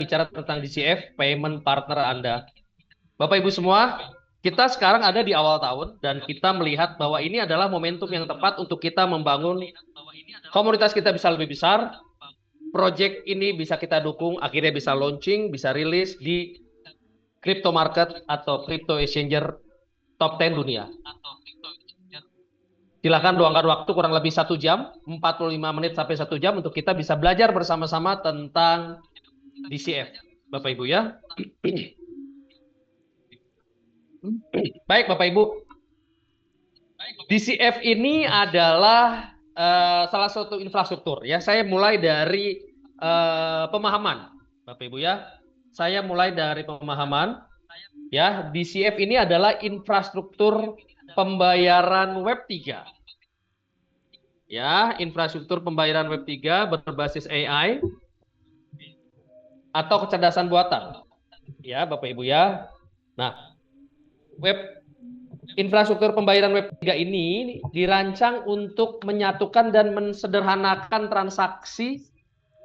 bicara tentang DCF, payment partner Anda. Bapak Ibu semua, kita sekarang ada di awal tahun dan kita melihat bahwa ini adalah momentum yang tepat untuk kita membangun komunitas kita bisa lebih besar. Project ini bisa kita dukung, akhirnya bisa launching, bisa rilis di crypto market atau crypto exchanger top 10 dunia. Silakan luangkan waktu kurang lebih 1 jam, 45 menit sampai 1 jam untuk kita bisa belajar bersama-sama tentang DCF. Bapak Ibu ya. Baik Bapak Ibu, DCF ini adalah salah satu infrastruktur ya. Saya mulai dari pemahaman Bapak Ibu ya. Saya mulai dari pemahaman ya. DCF ini adalah infrastruktur pembayaran Web 3. Ya, infrastruktur pembayaran Web 3 berbasis AI atau kecerdasan buatan. Ya, Bapak Ibu ya. Nah, infrastruktur pembayaran Web 3 ini dirancang untuk menyatukan dan mensederhanakan transaksi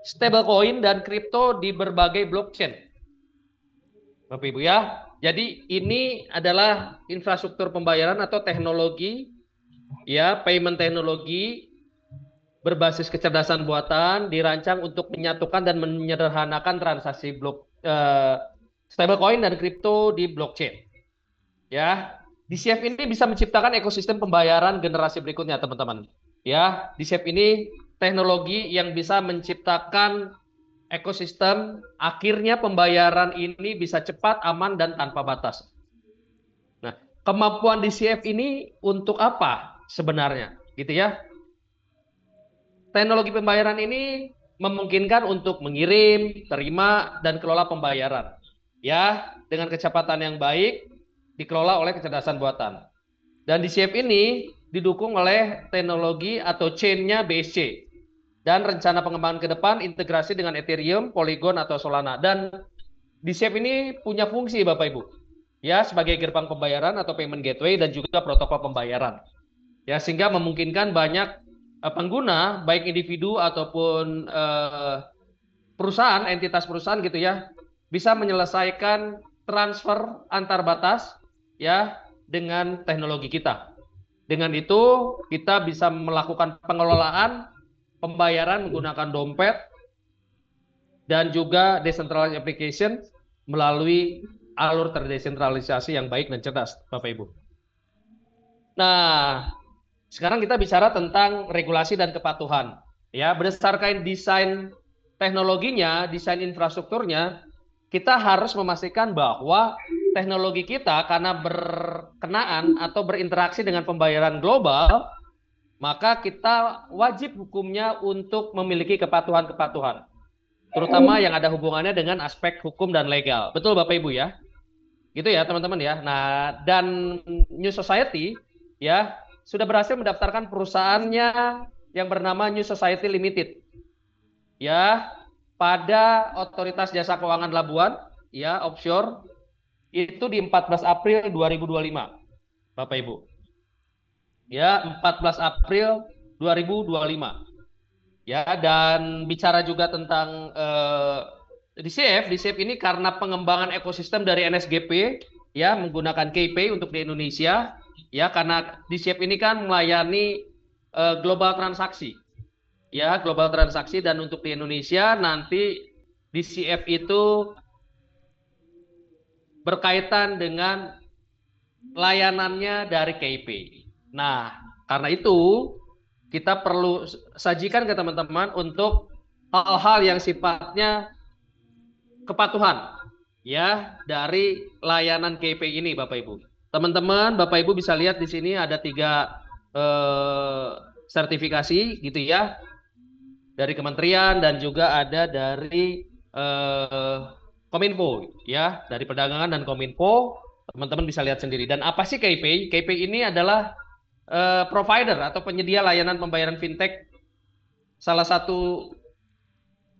stablecoin dan kripto di berbagai blockchain. Bapak Ibu ya. Jadi ini adalah infrastruktur pembayaran atau teknologi ya, payment teknologi berbasis kecerdasan buatan dirancang untuk menyatukan dan menyederhanakan transaksi stablecoin dan kripto di blockchain. Ya, DCF ini bisa menciptakan ekosistem pembayaran generasi berikutnya, teman-teman. Ya, DCF ini teknologi yang bisa menciptakan ekosistem, akhirnya pembayaran ini bisa cepat, aman, dan tanpa batas. Nah, kemampuan DCF ini untuk apa sebenarnya? Gitu ya. Teknologi pembayaran ini memungkinkan untuk mengirim, terima, dan kelola pembayaran. Ya, dengan kecepatan yang baik, dikelola oleh kecerdasan buatan. Dan DCF ini didukung oleh teknologi atau chain-nya BSC. Dan rencana pengembangan ke depan integrasi dengan Ethereum, Polygon, atau Solana. Dan DCF ini punya fungsi Bapak Ibu. Ya, sebagai gerbang pembayaran atau payment gateway dan juga protokol pembayaran. Ya, sehingga memungkinkan banyak pengguna, baik individu ataupun perusahaan, entitas perusahaan gitu ya, bisa menyelesaikan transfer antar batas ya dengan teknologi kita. Dengan itu kita bisa melakukan pengelolaan pembayaran menggunakan dompet dan juga decentralized application melalui alur terdesentralisasi yang baik dan cerdas, Bapak Ibu. Nah, sekarang kita bicara tentang regulasi dan kepatuhan. Ya, berdasarkan desain teknologinya, desain infrastrukturnya, kita harus memastikan bahwa teknologi kita karena berkenaan atau berinteraksi dengan pembayaran global, maka kita wajib hukumnya untuk memiliki kepatuhan-kepatuhan, terutama yang ada hubungannya dengan aspek hukum dan legal. Betul Bapak Ibu ya? Gitu ya teman-teman ya. Nah, dan New Society ya sudah berhasil mendaftarkan perusahaannya yang bernama New Society Limited ya pada Otoritas Jasa Keuangan Labuan ya offshore itu di 14 April 2025 Bapak Ibu ya 14 April 2025 ya. Dan bicara juga tentang DCF ini karena pengembangan ekosistem dari NSGP ya menggunakan KPay untuk di Indonesia ya, karena DCF ini kan melayani global transaksi ya, global transaksi, dan untuk di Indonesia nanti DCF itu berkaitan dengan layanannya dari KPay. Nah, karena itu kita perlu sajikan ke teman-teman untuk hal-hal yang sifatnya kepatuhan ya dari layanan KPay ini Bapak Ibu. Teman-teman, Bapak Ibu bisa lihat di sini ada 3 sertifikasi gitu ya, dari kementerian dan juga ada dari Kominfo ya, dari perdagangan dan Kominfo. Teman-teman bisa lihat sendiri. Dan apa sih KPay? KPay ini adalah provider atau penyedia layanan pembayaran fintech salah satu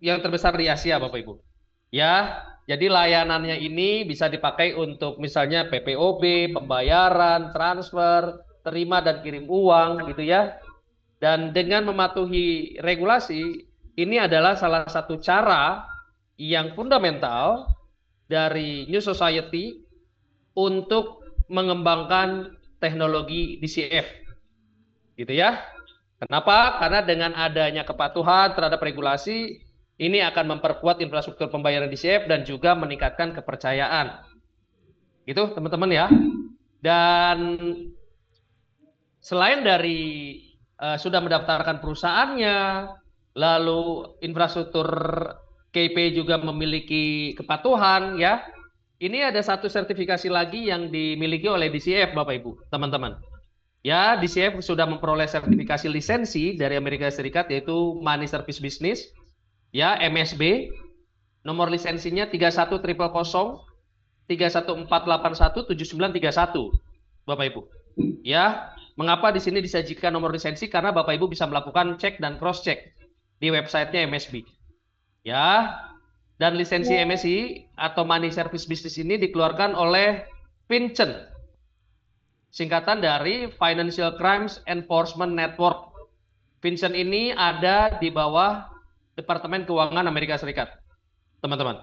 yang terbesar di Asia Bapak Ibu ya. Jadi layanannya ini bisa dipakai untuk misalnya PPOB, pembayaran, transfer, terima dan kirim uang gitu ya. Dan dengan mematuhi regulasi, ini adalah salah satu cara yang fundamental dari New Society untuk mengembangkan teknologi DCF. Gitu ya. Kenapa? Karena dengan adanya kepatuhan terhadap regulasi, ini akan memperkuat infrastruktur pembayaran DCF dan juga meningkatkan kepercayaan. Gitu, teman-teman ya. Dan selain dari sudah mendaftarkan perusahaannya, lalu infrastruktur KP juga memiliki kepatuhan ya. Ini ada satu sertifikasi lagi yang dimiliki oleh DCF Bapak Ibu, teman-teman. Ya, DCF sudah memperoleh sertifikasi lisensi dari Amerika Serikat yaitu Money Service Business, ya MSB. Nomor lisensinya 31000 31481 7931, Bapak Ibu. Ya, mengapa di sini disajikan nomor lisensi? Karena Bapak Ibu bisa melakukan cek dan cross check di websitenya MSB. Ya, dan lisensi MSI atau Money Service Business ini dikeluarkan oleh FinCEN, singkatan dari Financial Crimes Enforcement Network. FinCEN ini ada di bawah Departemen Keuangan Amerika Serikat, teman-teman.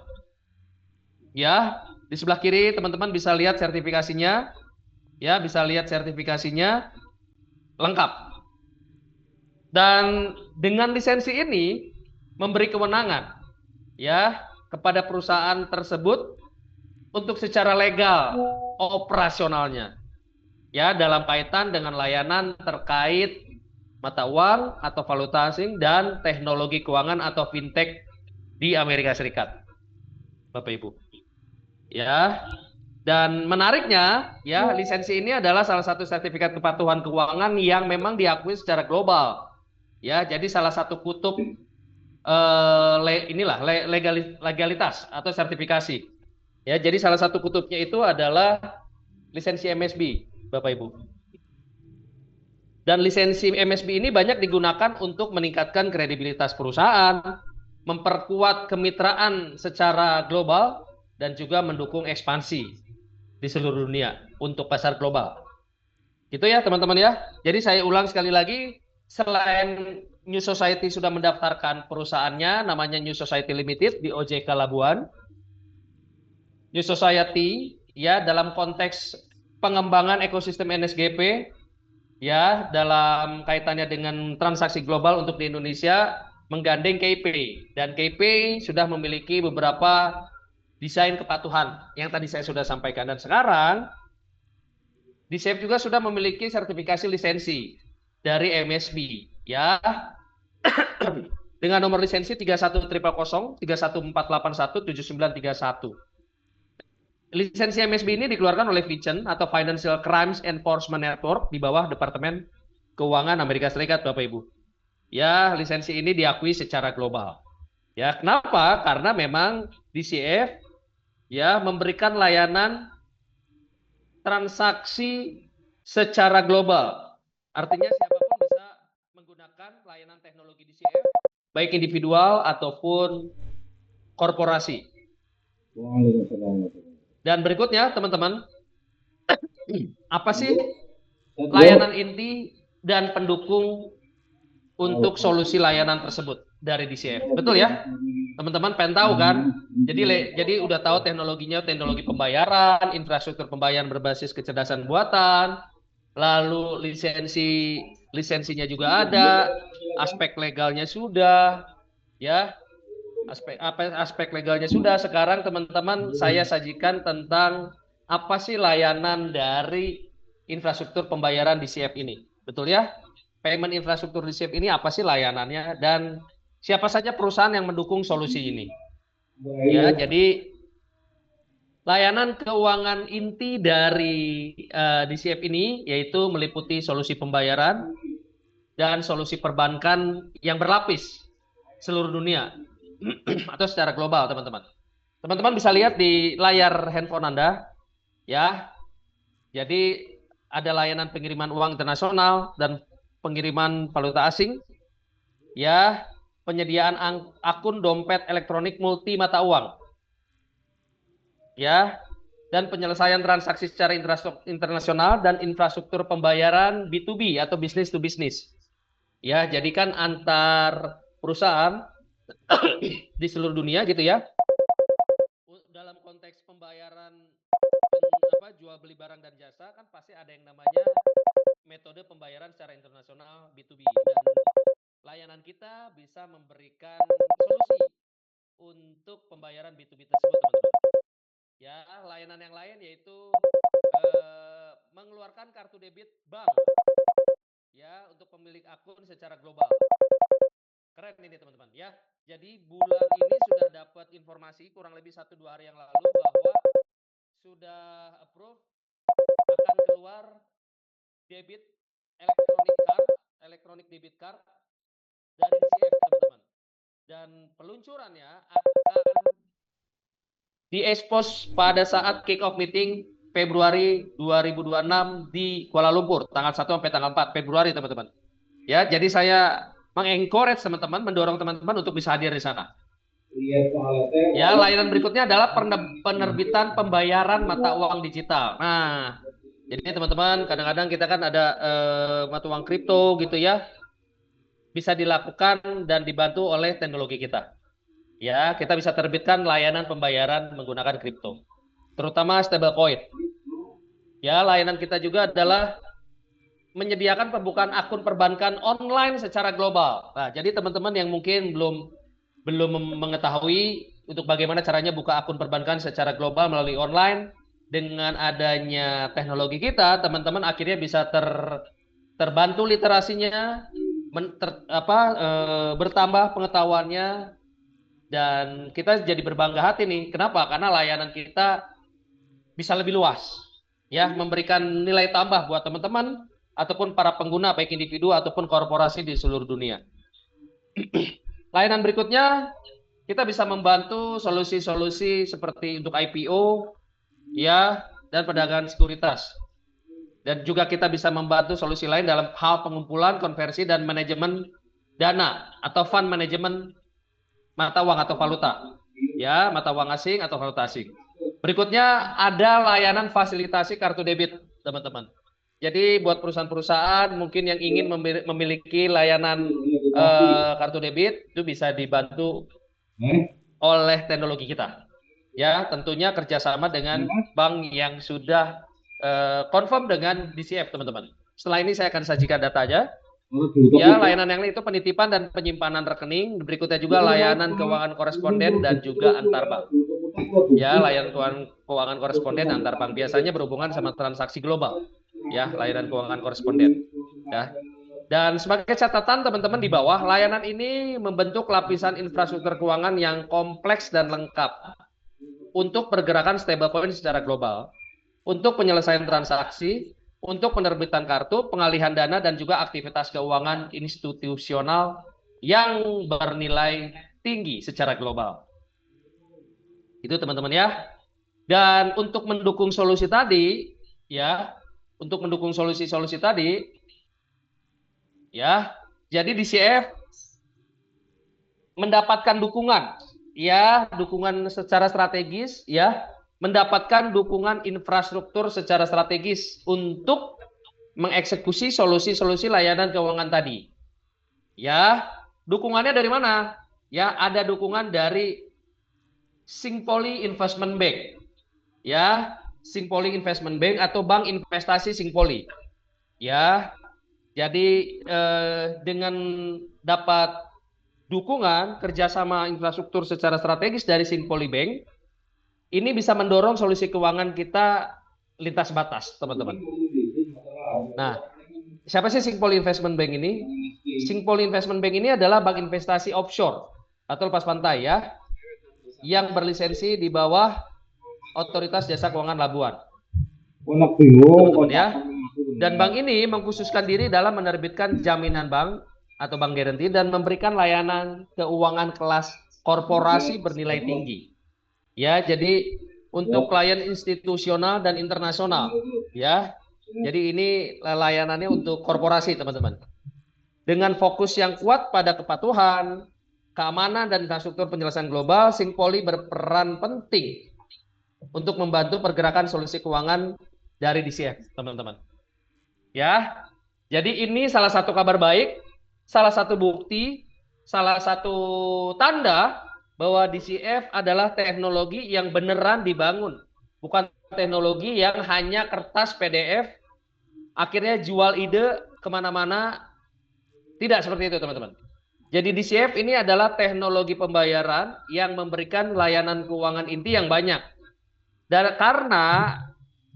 Ya, di sebelah kiri teman-teman bisa lihat sertifikasinya. Ya, bisa lihat sertifikasinya lengkap. Dan dengan lisensi ini memberi kewenangan ya kepada perusahaan tersebut untuk secara legal operasionalnya ya dalam kaitan dengan layanan terkait mata uang atau valuta asing dan teknologi keuangan atau fintech di Amerika Serikat, Bapak Ibu. Ya, dan menariknya ya lisensi ini adalah salah satu sertifikat kepatuhan keuangan yang memang diakui secara global. Ya, jadi salah satu kutub legalitas atau sertifikasi. Ya, jadi salah satu kutubnya itu adalah lisensi MSB, Bapak Ibu. Dan lisensi MSB ini banyak digunakan untuk meningkatkan kredibilitas perusahaan, memperkuat kemitraan secara global, dan juga mendukung ekspansi di seluruh dunia untuk pasar global. Gitu ya teman-teman ya. Jadi saya ulang sekali lagi, selain New Society sudah mendaftarkan perusahaannya, namanya New Society Limited di OJK Labuan. New Society ya dalam konteks pengembangan ekosistem NSGP ya dalam kaitannya dengan transaksi global untuk di Indonesia menggandeng KP, dan KP sudah memiliki beberapa desain kepatuhan yang tadi saya sudah sampaikan, dan sekarang DCF juga sudah memiliki sertifikasi lisensi dari MSB ya dengan nomor lisensi 31000 31481 7931. Lisensi MSB ini dikeluarkan oleh FinCEN atau Financial Crimes Enforcement Network di bawah Departemen Keuangan Amerika Serikat, Bapak Ibu. Ya, lisensi ini diakui secara global. Ya, kenapa? Karena memang DCF ya memberikan layanan transaksi secara global. Artinya siapapun bisa menggunakan layanan teknologi DCF, baik individual ataupun korporasi. Dan berikutnya teman-teman, apa sih layanan inti dan pendukung untuk solusi layanan tersebut dari DCF? Betul ya? Teman-teman pengen tahu kan? Jadi udah tahu teknologinya, teknologi pembayaran, infrastruktur pembayaran berbasis kecerdasan buatan, lalu lisensinya juga ada, aspek legalnya sudah, ya. Aspek legalnya sudah. Sekarang teman-teman saya sajikan tentang apa sih layanan dari infrastruktur pembayaran DCF ini. Betul ya? Payment infrastruktur DCF ini apa sih layanannya dan siapa saja perusahaan yang mendukung solusi ini. Ya, jadi layanan keuangan inti dari DCF ini yaitu meliputi solusi pembayaran dan solusi perbankan yang berlapis seluruh dunia atau secara global, teman-teman. Teman-teman bisa lihat di layar handphone Anda, ya. Jadi ada layanan pengiriman uang internasional dan pengiriman valuta asing, ya. Penyediaan akun dompet elektronik multi mata uang, ya. Dan penyelesaian transaksi secara internasional dan infrastruktur pembayaran B2B atau business to business. Ya, jadi kan antar perusahaan di seluruh dunia gitu ya. dalam konteks pembayaran jual beli barang dan jasa kan pasti ada yang namanya metode pembayaran secara internasional B2B, dan layanan kita bisa memberikan solusi untuk pembayaran B2B tersebut, teman-teman. Ya, layanan yang lain yaitu mengeluarkan kartu debit bank ya untuk pemilik akun secara global. Keren ini teman-teman ya. Jadi bulan ini sudah dapat informasi kurang lebih 1-2 hari yang lalu bahwa sudah approve akan keluar debit electronic debit card dari DCF, teman-teman. Dan peluncurannya akan diekspos pada saat kick off meeting Februari 2026 di Kuala Lumpur, tanggal 1 sampai tanggal 4 Februari, teman-teman. Ya, jadi saya mengencourage teman-teman, mendorong teman-teman untuk bisa hadir di sana. Ya, layanan berikutnya adalah penerbitan pembayaran mata uang digital. Nah, jadi teman-teman, kadang-kadang kita kan ada mata uang kripto gitu ya, bisa dilakukan dan dibantu oleh teknologi kita. Ya, kita bisa terbitkan layanan pembayaran menggunakan kripto, terutama stablecoin. Ya, layanan kita juga adalah menyediakan pembukaan akun perbankan online secara global. Nah, jadi teman-teman yang mungkin belum mengetahui untuk bagaimana caranya buka akun perbankan secara global melalui online, dengan adanya teknologi kita, teman-teman akhirnya bisa terbantu literasinya, bertambah pengetahuannya, dan kita jadi berbangga hati nih. Kenapa? Karena layanan kita bisa lebih luas, ya, memberikan nilai tambah buat teman-teman ataupun para pengguna baik individu ataupun korporasi di seluruh dunia. Layanan berikutnya, kita bisa membantu solusi-solusi seperti untuk IPO, ya, dan perdagangan sekuritas. Dan juga kita bisa membantu solusi lain dalam hal pengumpulan, konversi, dan manajemen dana atau fund management mata uang atau valuta. Ya, mata uang asing atau valuta asing. Berikutnya ada layanan fasilitasi kartu debit, teman-teman. Jadi buat perusahaan-perusahaan mungkin yang ingin memiliki layanan kartu debit itu bisa dibantu oleh teknologi kita. Ya, tentunya kerjasama dengan bank yang sudah confirm dengan DCF, teman-teman. Setelah ini saya akan sajikan datanya. Ya, layanan yang lain itu penitipan dan penyimpanan rekening. Berikutnya juga layanan keuangan koresponden dan juga antar bank. Ya, layanan keuangan koresponden antar bank biasanya berhubungan sama transaksi global. Ya, layanan keuangan koresponden. Ya. Dan sebagai catatan teman-teman di bawah, layanan ini membentuk lapisan infrastruktur keuangan yang kompleks dan lengkap untuk pergerakan stablecoin secara global, untuk penyelesaian transaksi, untuk penerbitan kartu, pengalihan dana, dan juga aktivitas keuangan institusional yang bernilai tinggi secara global. Itu teman-teman ya. Dan untuk mendukung solusi tadi, ya, untuk mendukung solusi-solusi tadi, ya, jadi DCF mendapatkan dukungan, ya, dukungan secara strategis, ya, mendapatkan dukungan infrastruktur secara strategis untuk mengeksekusi solusi-solusi layanan keuangan tadi. Ya, dukungannya dari mana? Ya, ada dukungan dari Singpoli Investment Bank. Ya, Singpoli Investment Bank atau Bank Investasi Singpoli. Ya, jadi dengan dapat dukungan kerjasama infrastruktur secara strategis dari Singpoli Bank, ini bisa mendorong solusi keuangan kita lintas batas, teman-teman. Nah, siapa sih Singpoli Investment Bank ini? Singpoli Investment Bank ini adalah bank investasi offshore atau lepas pantai ya, yang berlisensi di bawah Otoritas Jasa Keuangan Labuan. Teman-teman ya. Dan bank ini mengkhususkan diri dalam menerbitkan jaminan bank atau bank garanti dan memberikan layanan keuangan kelas korporasi bernilai tinggi. Ya, jadi untuk klien institusional dan internasional, ya. Jadi ini layanannya untuk korporasi, teman-teman. Dengan fokus yang kuat pada kepatuhan, keamanan, dan infrastruktur penyelesaian global, Singpoli berperan penting untuk membantu pergerakan solusi keuangan dari DCF, teman-teman. Ya, jadi ini salah satu kabar baik, salah satu bukti, salah satu tanda bahwa DCF adalah teknologi yang beneran dibangun, bukan teknologi yang hanya kertas PDF, akhirnya jual ide kemana-mana. Tidak seperti itu, teman-teman. Jadi DCF ini adalah teknologi pembayaran yang memberikan layanan keuangan inti yang banyak. Dan karena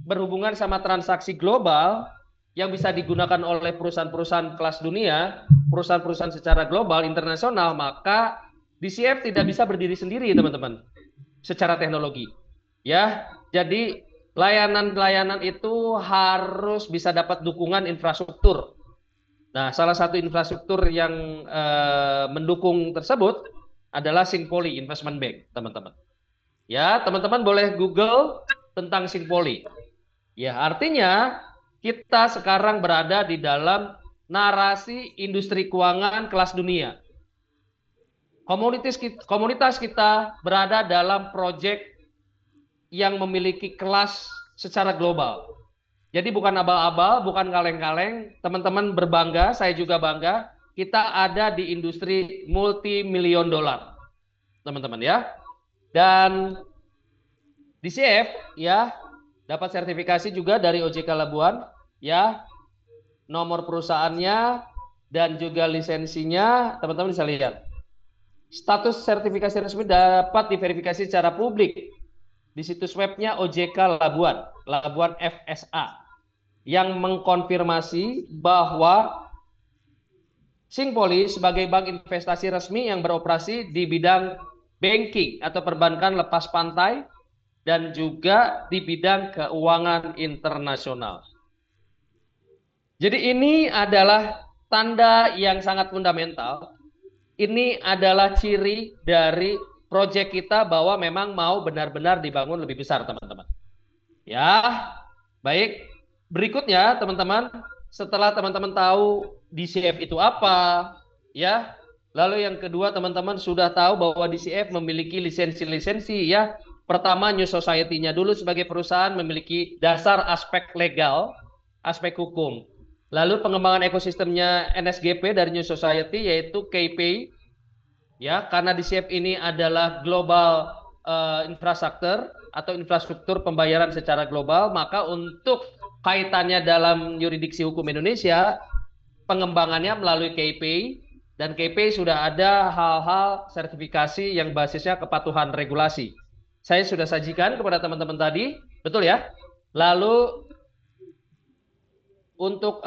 berhubungan sama transaksi global yang bisa digunakan oleh perusahaan-perusahaan kelas dunia, perusahaan-perusahaan secara global, internasional, maka DCF tidak bisa berdiri sendiri, teman-teman, secara teknologi. Ya, jadi layanan-layanan itu harus bisa dapat dukungan infrastruktur. Nah, salah satu infrastruktur yang mendukung tersebut adalah Singpoli Investment Bank, teman-teman. Ya, teman-teman boleh Google tentang Singpoli. Ya, artinya kita sekarang berada di dalam narasi industri keuangan kelas dunia. Komunitas kita berada dalam proyek yang memiliki kelas secara global. Jadi bukan abal-abal, bukan kaleng-kaleng. Teman-teman berbangga, saya juga bangga. Kita ada di industri multi-million dollar, teman-teman ya. Dan DCF ya dapat sertifikasi juga dari OJK Labuan ya. Nomor perusahaannya dan juga lisensinya, teman-teman bisa lihat. Status sertifikasi resmi dapat diverifikasi secara publik di situs webnya OJK Labuan, Labuan FSA, yang mengkonfirmasi bahwa Singpoli sebagai bank investasi resmi yang beroperasi di bidang banking atau perbankan lepas pantai dan juga di bidang keuangan internasional. Jadi ini adalah tanda yang sangat fundamental. Ini adalah ciri dari proyek kita bahwa memang mau benar-benar dibangun lebih besar, teman-teman. Ya, baik. Berikutnya, teman-teman, setelah teman-teman tahu DCF itu apa, ya. Lalu yang kedua, teman-teman sudah tahu bahwa DCF memiliki lisensi-lisensi, ya. Pertama, New Society-nya dulu sebagai perusahaan memiliki dasar aspek legal, aspek hukum. Lalu pengembangan ekosistemnya NSGP dari New Society yaitu KPI, ya, karena DCF ini adalah global infrastruktur atau infrastruktur pembayaran secara global, maka untuk kaitannya dalam yuridiksi hukum Indonesia, pengembangannya melalui KPI, dan KPI sudah ada hal-hal sertifikasi yang basisnya kepatuhan regulasi. Saya sudah sajikan kepada teman-teman tadi, betul ya? Lalu untuk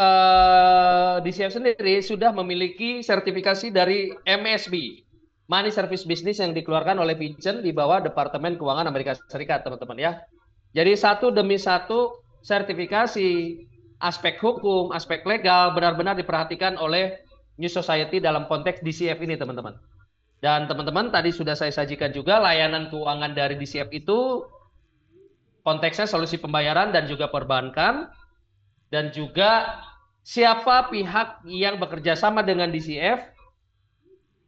DCF sendiri sudah memiliki sertifikasi dari MSB, Money Service Business, yang dikeluarkan oleh Vincent di bawah Departemen Keuangan Amerika Serikat, teman-teman ya. Jadi satu demi satu sertifikasi, aspek hukum, aspek legal benar-benar diperhatikan oleh New Society dalam konteks DCF ini, teman-teman. Dan teman-teman tadi sudah saya sajikan juga layanan keuangan dari DCF itu konteksnya solusi pembayaran dan juga perbankan, dan juga siapa pihak yang bekerja sama dengan DCF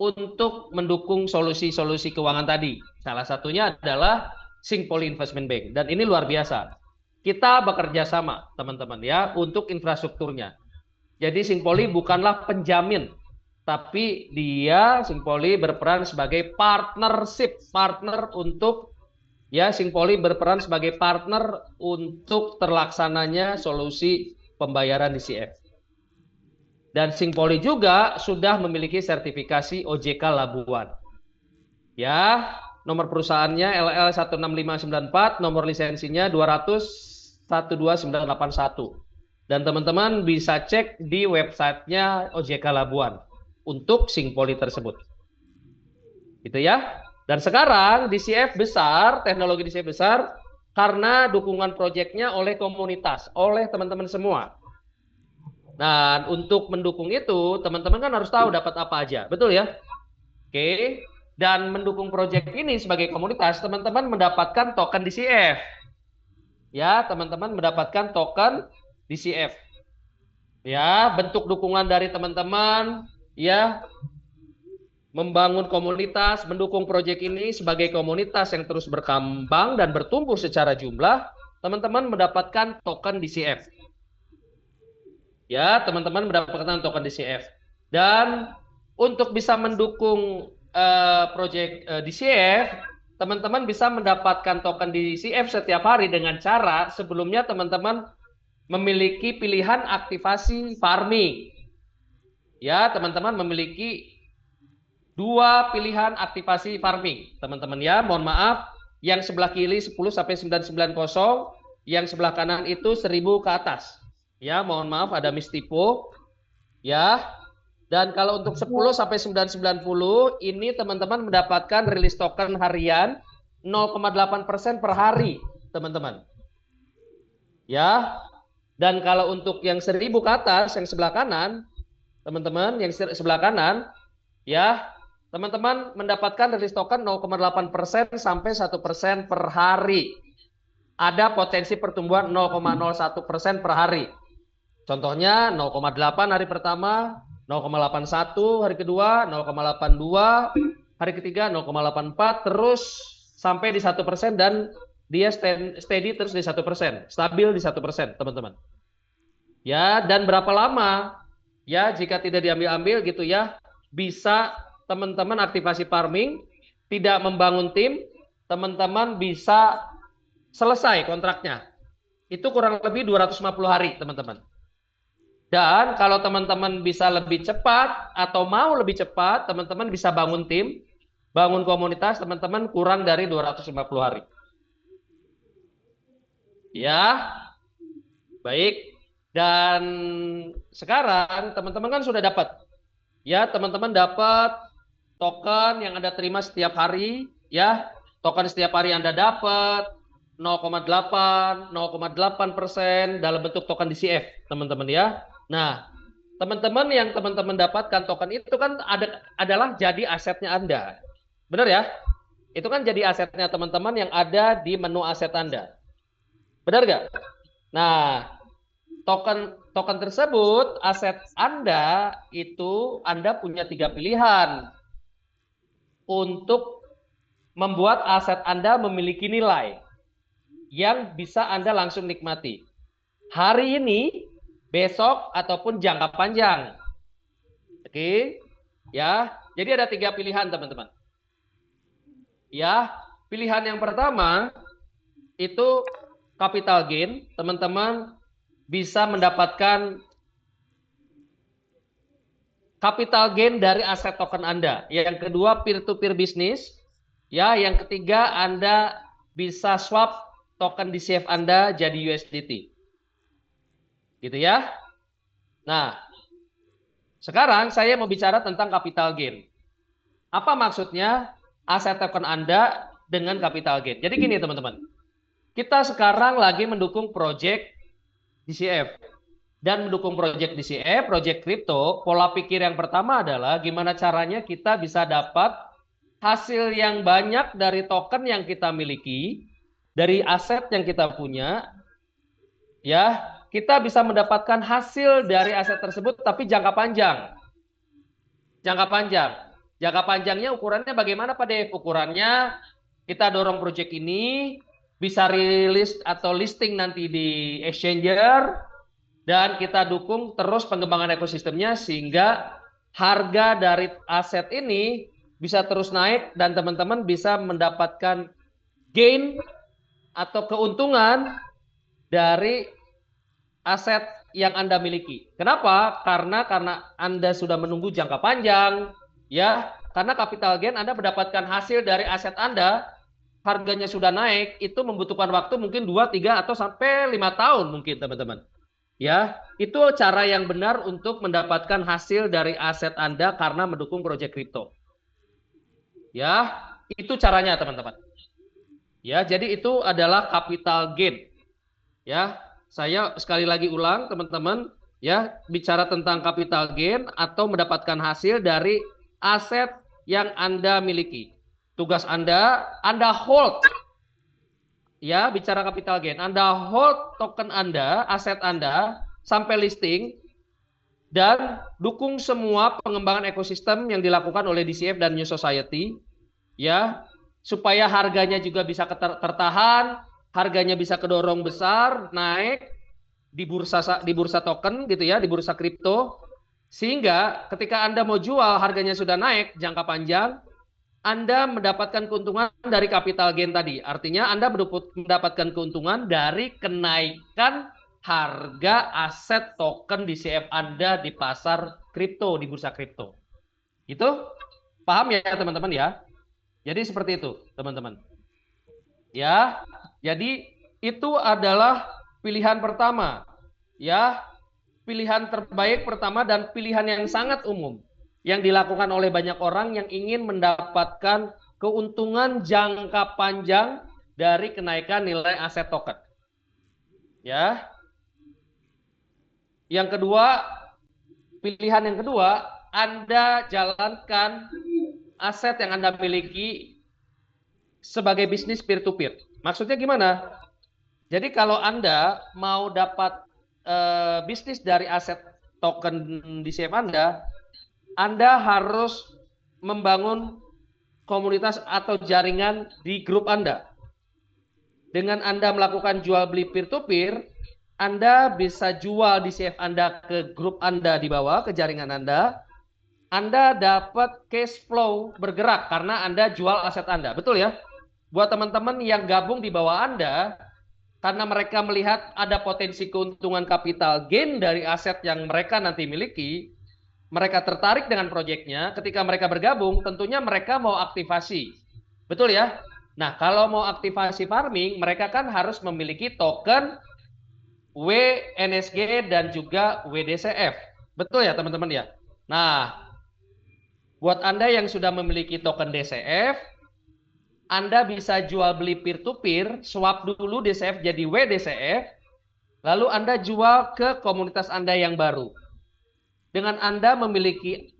untuk mendukung solusi-solusi keuangan tadi. Salah satunya adalah Singpoli Investment Bank. Dan ini luar biasa. Kita bekerja sama, teman-teman ya, untuk infrastrukturnya. Jadi Singpoli bukanlah penjamin, tapi dia, Singpoli, berperan sebagai partner untuk ya, Singpoli berperan sebagai partner untuk terlaksananya solusi pembayaran DCF. Dan Singpoli juga sudah memiliki sertifikasi OJK Labuan. Ya, nomor perusahaannya LL 16594, nomor lisensinya 200 12981. Dan teman-teman bisa cek di websitenya OJK Labuan untuk Singpoli tersebut. Gitu ya. Dan sekarang DCF besar, teknologi DCF besar karena dukungan proyeknya oleh komunitas, oleh teman-teman semua. Nah, untuk mendukung itu, teman-teman kan harus tahu dapat apa aja, betul ya? Oke, dan mendukung proyek ini sebagai komunitas, teman-teman mendapatkan token DCF. Ya, teman-teman mendapatkan token DCF. Ya, bentuk dukungan dari teman-teman, ya, membangun komunitas, mendukung proyek ini sebagai komunitas yang terus berkembang dan bertumbuh secara jumlah, teman-teman mendapatkan token DCF. Ya, teman-teman mendapatkan token DCF. Dan untuk bisa mendukung project DCF, teman-teman bisa mendapatkan token DCF setiap hari dengan cara sebelumnya teman-teman memiliki pilihan aktivasi farming. Ya, teman-teman memiliki 2 pilihan aktivasi farming, teman-teman ya. Mohon maaf, yang sebelah kiri 10 sampai 990, yang sebelah kanan itu 1000 ke atas. Ya, mohon maaf ada mistypo. Ya. Dan kalau untuk 10 sampai 990 ini teman-teman mendapatkan rilis token harian 0,8% per hari, teman-teman. Ya. Dan kalau untuk yang 1000 ke atas, yang sebelah kanan, teman-teman, yang sebelah kanan, ya, teman-teman mendapatkan rilis token 0,8% sampai 1% per hari. Ada potensi pertumbuhan 0,01% per hari. Contohnya 0,8 hari pertama, 0,81 hari kedua, 0,82 hari ketiga, 0,84 terus sampai di 1% dan dia steady terus di 1%, stabil di 1%, teman-teman. Ya, dan berapa lama? Ya, jika tidak diambil-ambil gitu ya, bisa teman-teman aktivasi farming, tidak membangun tim, teman-teman bisa selesai kontraknya. Itu kurang lebih 250 hari, teman-teman. Dan kalau teman-teman bisa lebih cepat atau mau lebih cepat, teman-teman bisa bangun tim, bangun komunitas, teman-teman kurang dari 250 hari. Ya, baik. Dan sekarang teman-teman kan sudah dapat. Ya, teman-teman dapat token yang Anda terima setiap hari. Ya, token setiap hari Anda dapat 0,8, 0,8% dalam bentuk token DCF, teman-teman ya. Nah, teman-teman yang teman-teman dapatkan token itu kan adalah jadi asetnya Anda. Benar ya? Itu kan jadi asetnya teman-teman yang ada di menu aset Anda. Benar nggak? Nah, token tersebut, aset Anda itu Anda punya 3 pilihan untuk membuat aset Anda memiliki nilai yang bisa Anda langsung nikmati. Hari ini, besok, ataupun jangka panjang. Oke, ya. Jadi ada 3 pilihan, teman-teman. Ya, pilihan yang pertama itu capital gain, teman-teman bisa mendapatkan capital gain dari aset token Anda. Yang kedua peer-to-peer bisnis. Ya, yang ketiga Anda bisa swap token DCF Anda jadi USDT. Gitu ya. Nah, sekarang saya mau bicara tentang capital gain. Apa maksudnya aset token Anda dengan capital gain? Jadi gini teman-teman. Kita sekarang lagi mendukung project DCF. Dan mendukung project DCF, project crypto, pola pikir yang pertama adalah gimana caranya kita bisa dapat hasil yang banyak dari token yang kita miliki, dari aset yang kita punya, ya, kita bisa mendapatkan hasil dari aset tersebut tapi jangka panjang. Jangka panjang. Jangka panjangnya ukurannya bagaimana Pak Dev? Ukurannya kita dorong project ini, bisa rilis atau listing nanti di exchanger, dan kita dukung terus pengembangan ekosistemnya sehingga harga dari aset ini bisa terus naik dan teman-teman bisa mendapatkan gain atau keuntungan dari aset yang Anda miliki. Kenapa? Karena Anda sudah menunggu jangka panjang, ya. Karena capital gain Anda mendapatkan hasil dari aset Anda, harganya sudah naik, itu membutuhkan waktu mungkin 2, 3 atau sampai 5 tahun mungkin teman-teman. Ya, itu cara yang benar untuk mendapatkan hasil dari aset Anda karena mendukung proyek kripto. Ya, itu caranya teman-teman. Ya, jadi itu adalah capital gain. Ya, saya sekali lagi ulang teman-teman, ya, bicara tentang capital gain atau mendapatkan hasil dari aset yang Anda miliki. Tugas Anda hold. Ya, bicara capital gain. Anda hold token Anda, aset Anda, sampai listing, dan dukung semua pengembangan ekosistem yang dilakukan oleh DCF dan New Society, ya, supaya harganya juga bisa tertahan, harganya bisa kedorong besar, naik di bursa token gitu ya, di bursa kripto, sehingga ketika Anda mau jual harganya sudah naik jangka panjang, Anda mendapatkan keuntungan dari capital gain tadi. Artinya Anda mendapatkan keuntungan dari kenaikan harga aset token DCF Anda di pasar kripto, di bursa kripto. Itu paham ya teman-teman ya? Jadi seperti itu teman-teman. Ya, jadi itu adalah pilihan pertama. Ya, pilihan terbaik pertama dan pilihan yang sangat umum yang dilakukan oleh banyak orang yang ingin mendapatkan keuntungan jangka panjang dari kenaikan nilai aset token. Ya. Yang kedua, pilihan yang kedua, Anda jalankan aset yang Anda miliki sebagai bisnis peer to peer. Maksudnya gimana? Jadi kalau Anda mau dapat bisnis dari aset token DCF Anda harus membangun komunitas atau jaringan di grup Anda. Dengan Anda melakukan jual beli peer to peer, Anda bisa jual DCF Anda ke grup Anda di bawah, ke jaringan Anda dapat cash flow bergerak karena Anda jual aset Anda. Betul ya? Buat teman-teman yang gabung di bawah Anda, karena mereka melihat ada potensi keuntungan capital gain dari aset yang mereka nanti miliki, mereka tertarik dengan proyeknya. Ketika mereka bergabung, tentunya mereka mau aktivasi. Betul ya? Nah, kalau mau aktivasi farming, mereka kan harus memiliki token WNSG dan juga WDCF. Betul ya teman-teman ya? Nah, buat Anda yang sudah memiliki token DCF, Anda bisa jual beli peer-to-peer, swap dulu DCF jadi WDCF, lalu Anda jual ke komunitas Anda yang baru. Dengan Anda memiliki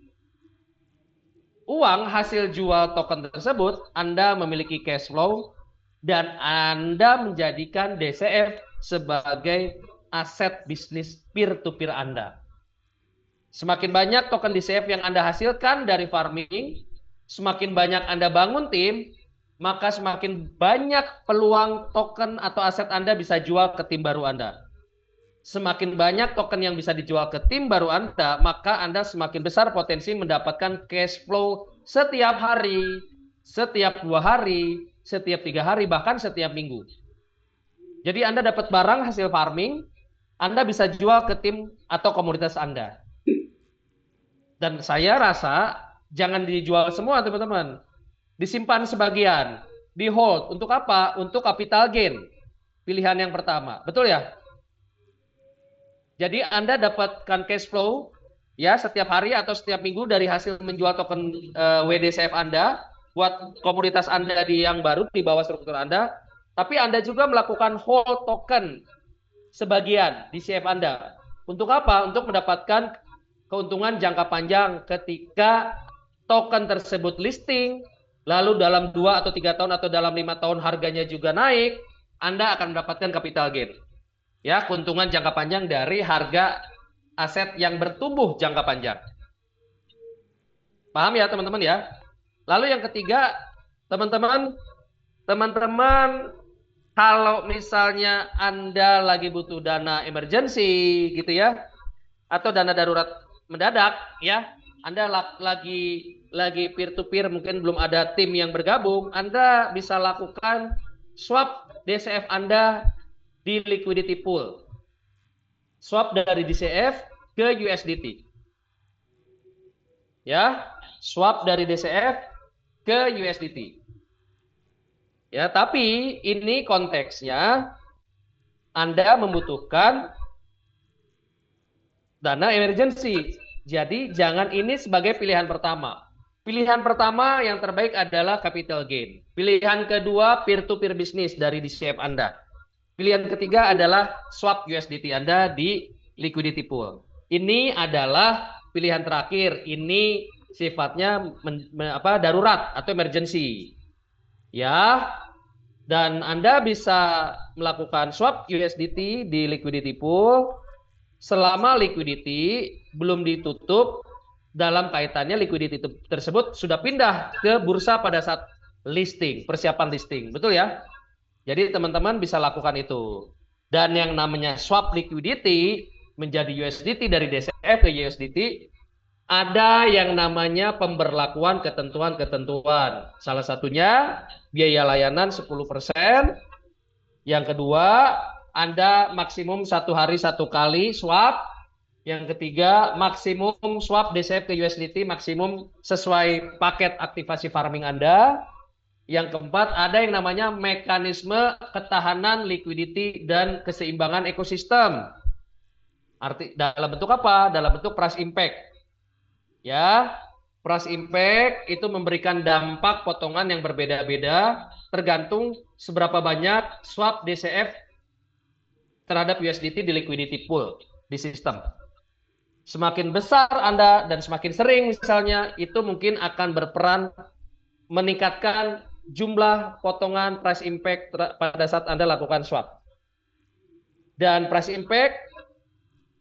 uang hasil jual token tersebut, Anda memiliki cash flow, dan Anda menjadikan DCF sebagai aset bisnis peer-to-peer Anda. Semakin banyak token DCF yang Anda hasilkan dari farming, semakin banyak Anda bangun tim, maka semakin banyak peluang token atau aset Anda bisa jual ke tim baru Anda. Semakin banyak token yang bisa dijual ke tim baru Anda, maka Anda semakin besar potensi mendapatkan cash flow setiap hari, setiap 2 hari, setiap 3 hari, bahkan setiap minggu. Jadi Anda dapat barang hasil farming, Anda bisa jual ke tim atau komunitas Anda. Dan saya rasa jangan dijual semua teman-teman. Disimpan sebagian, di hold. Untuk apa? Untuk capital gain. Pilihan yang pertama. Betul ya? Jadi Anda dapatkan cash flow ya setiap hari atau setiap minggu dari hasil menjual token WDCF Anda buat komunitas Anda yang baru di bawah struktur Anda. Tapi Anda juga melakukan hold token sebagian di CF Anda. Untuk apa? Untuk mendapatkan keuntungan jangka panjang ketika token tersebut listing, lalu dalam 2 atau 3 tahun atau dalam 5 tahun harganya juga naik, Anda akan mendapatkan capital gain. Ya, keuntungan jangka panjang dari harga aset yang bertumbuh jangka panjang. Paham ya teman-teman ya? Lalu yang ketiga, teman-teman kalau misalnya Anda lagi butuh dana emergency gitu ya, atau dana darurat mendadak ya, Anda lagi peer to peer mungkin belum ada tim yang bergabung, Anda bisa lakukan swap DCF Anda di liquidity pool. Swap dari DCF ke USDT. Ya, swap dari DCF ke USDT. Ya, tapi ini konteksnya Anda membutuhkan dana emergency. Jadi jangan ini sebagai pilihan pertama. Pilihan pertama yang terbaik adalah capital gain. Pilihan kedua peer-to-peer bisnis dari DCF Anda. Pilihan ketiga adalah swap USDT Anda di liquidity pool. Ini adalah pilihan terakhir. Ini sifatnya darurat atau emergency. Ya, dan Anda bisa melakukan swap USDT di liquidity pool selama liquidity belum ditutup dalam kaitannya liquidity tersebut sudah pindah ke bursa pada saat listing, persiapan listing. Betul ya? Jadi teman-teman bisa lakukan itu. Dan yang namanya swap liquidity menjadi USDT dari DCF ke USDT ada yang namanya pemberlakuan ketentuan-ketentuan. Salah satunya biaya layanan 10%. Yang kedua, Anda maksimum 1 hari 1 kali swap. Yang ketiga, maksimum swap DCF ke USDT maksimum sesuai paket aktivasi farming Anda. Yang keempat, ada yang namanya mekanisme ketahanan liquidity dan keseimbangan ekosistem. Arti dalam bentuk apa? Dalam bentuk price impact. Ya, price impact itu memberikan dampak potongan yang berbeda-beda tergantung seberapa banyak swap DCF terhadap USDT di liquidity pool di sistem. Semakin besar Anda dan semakin sering misalnya, itu mungkin akan berperan meningkatkan jumlah potongan price impact pada saat Anda lakukan swap. Dan price impact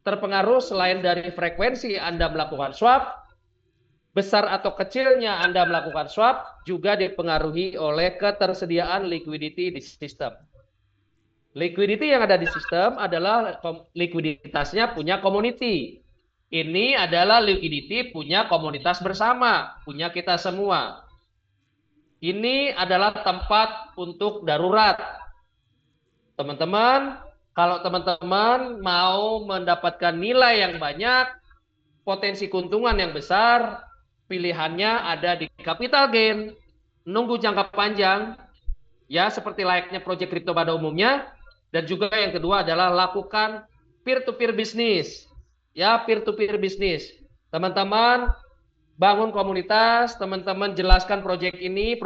terpengaruh selain dari frekuensi Anda melakukan swap, besar atau kecilnya Anda melakukan swap juga dipengaruhi oleh ketersediaan liquidity di sistem. Liquidity yang ada di sistem adalah likuiditasnya punya community. Ini adalah liquidity punya komunitas bersama, punya kita semua. Ini adalah tempat untuk darurat. Teman-teman, kalau teman-teman mau mendapatkan nilai yang banyak, potensi keuntungan yang besar, pilihannya ada di capital gain, nunggu jangka panjang, ya seperti layaknya proyek kripto pada umumnya, dan juga yang kedua adalah lakukan peer-to-peer bisnis. Ya, peer-to-peer bisnis. Teman-teman bangun komunitas, teman-teman jelaskan proyek ini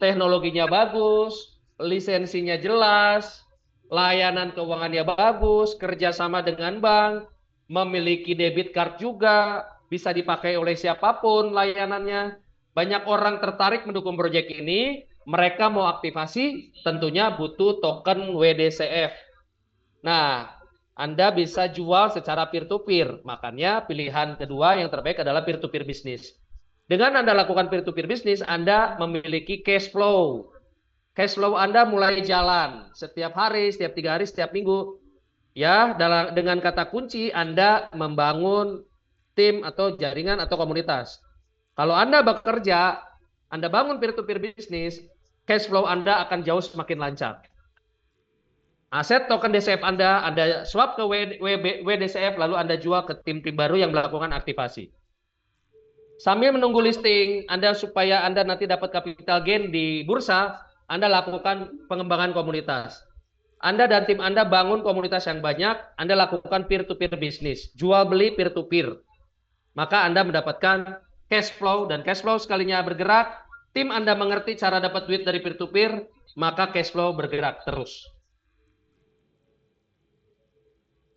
teknologinya bagus, lisensinya jelas, layanan keuangannya bagus, kerjasama dengan bank, memiliki debit card juga, bisa dipakai oleh siapapun layanannya. Banyak orang tertarik mendukung proyek ini, mereka mau aktivasi, tentunya butuh token WDCF. Nah, Anda bisa jual secara peer-to-peer. Makanya pilihan kedua yang terbaik adalah peer-to-peer bisnis. Dengan Anda lakukan peer-to-peer bisnis, Anda memiliki cash flow. Cash flow Anda mulai jalan setiap hari, setiap 3 hari, setiap minggu. Ya, dengan kata kunci Anda membangun tim atau jaringan atau komunitas. Kalau Anda bekerja, Anda bangun peer-to-peer bisnis, cash flow Anda akan jauh semakin lancar. Aset token DCF Anda swap ke WDCF, lalu Anda jual ke tim-tim baru yang melakukan aktivasi. Sambil menunggu listing Anda supaya Anda nanti dapat capital gain di bursa, Anda lakukan pengembangan komunitas. Anda dan tim Anda bangun komunitas yang banyak, Anda lakukan peer-to-peer bisnis, jual beli peer-to-peer. Maka Anda mendapatkan cash flow, dan cash flow sekalinya bergerak, tim Anda mengerti cara dapat duit dari peer-to-peer, maka cash flow bergerak terus.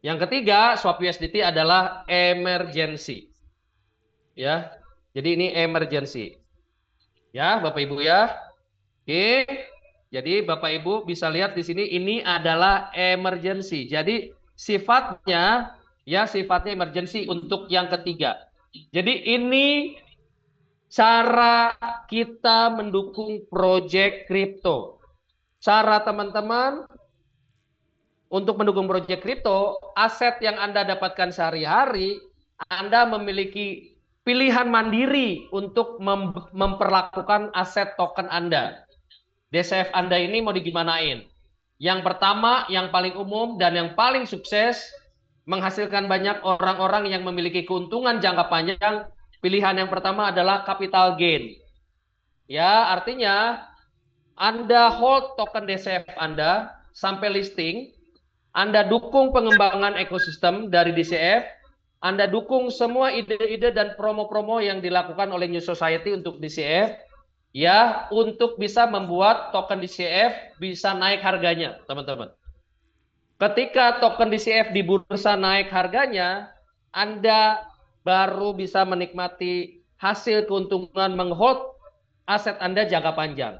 Yang ketiga, swap USDT adalah emergency. Ya. Jadi ini emergency. Ya, Bapak Ibu ya. Oke. Jadi Bapak Ibu bisa lihat di sini ini adalah emergency. Jadi sifatnya emergency untuk yang ketiga. Jadi ini cara kita mendukung proyek kripto. Cara teman-teman untuk mendukung proyek kripto, aset yang Anda dapatkan sehari-hari, Anda memiliki pilihan mandiri untuk memperlakukan aset token Anda. DCF Anda ini mau digimanain? Yang pertama, yang paling umum dan yang paling sukses, menghasilkan banyak orang-orang yang memiliki keuntungan jangka panjang, pilihan yang pertama adalah capital gain. Ya, artinya Anda hold token DCF Anda sampai listing, Anda dukung pengembangan ekosistem dari DCF, Anda dukung semua ide-ide dan promo-promo yang dilakukan oleh New Society untuk DCF, ya, untuk bisa membuat token DCF bisa naik harganya, teman-teman. Ketika token DCF di bursa naik harganya, Anda baru bisa menikmati hasil keuntungan menghold aset Anda jangka panjang.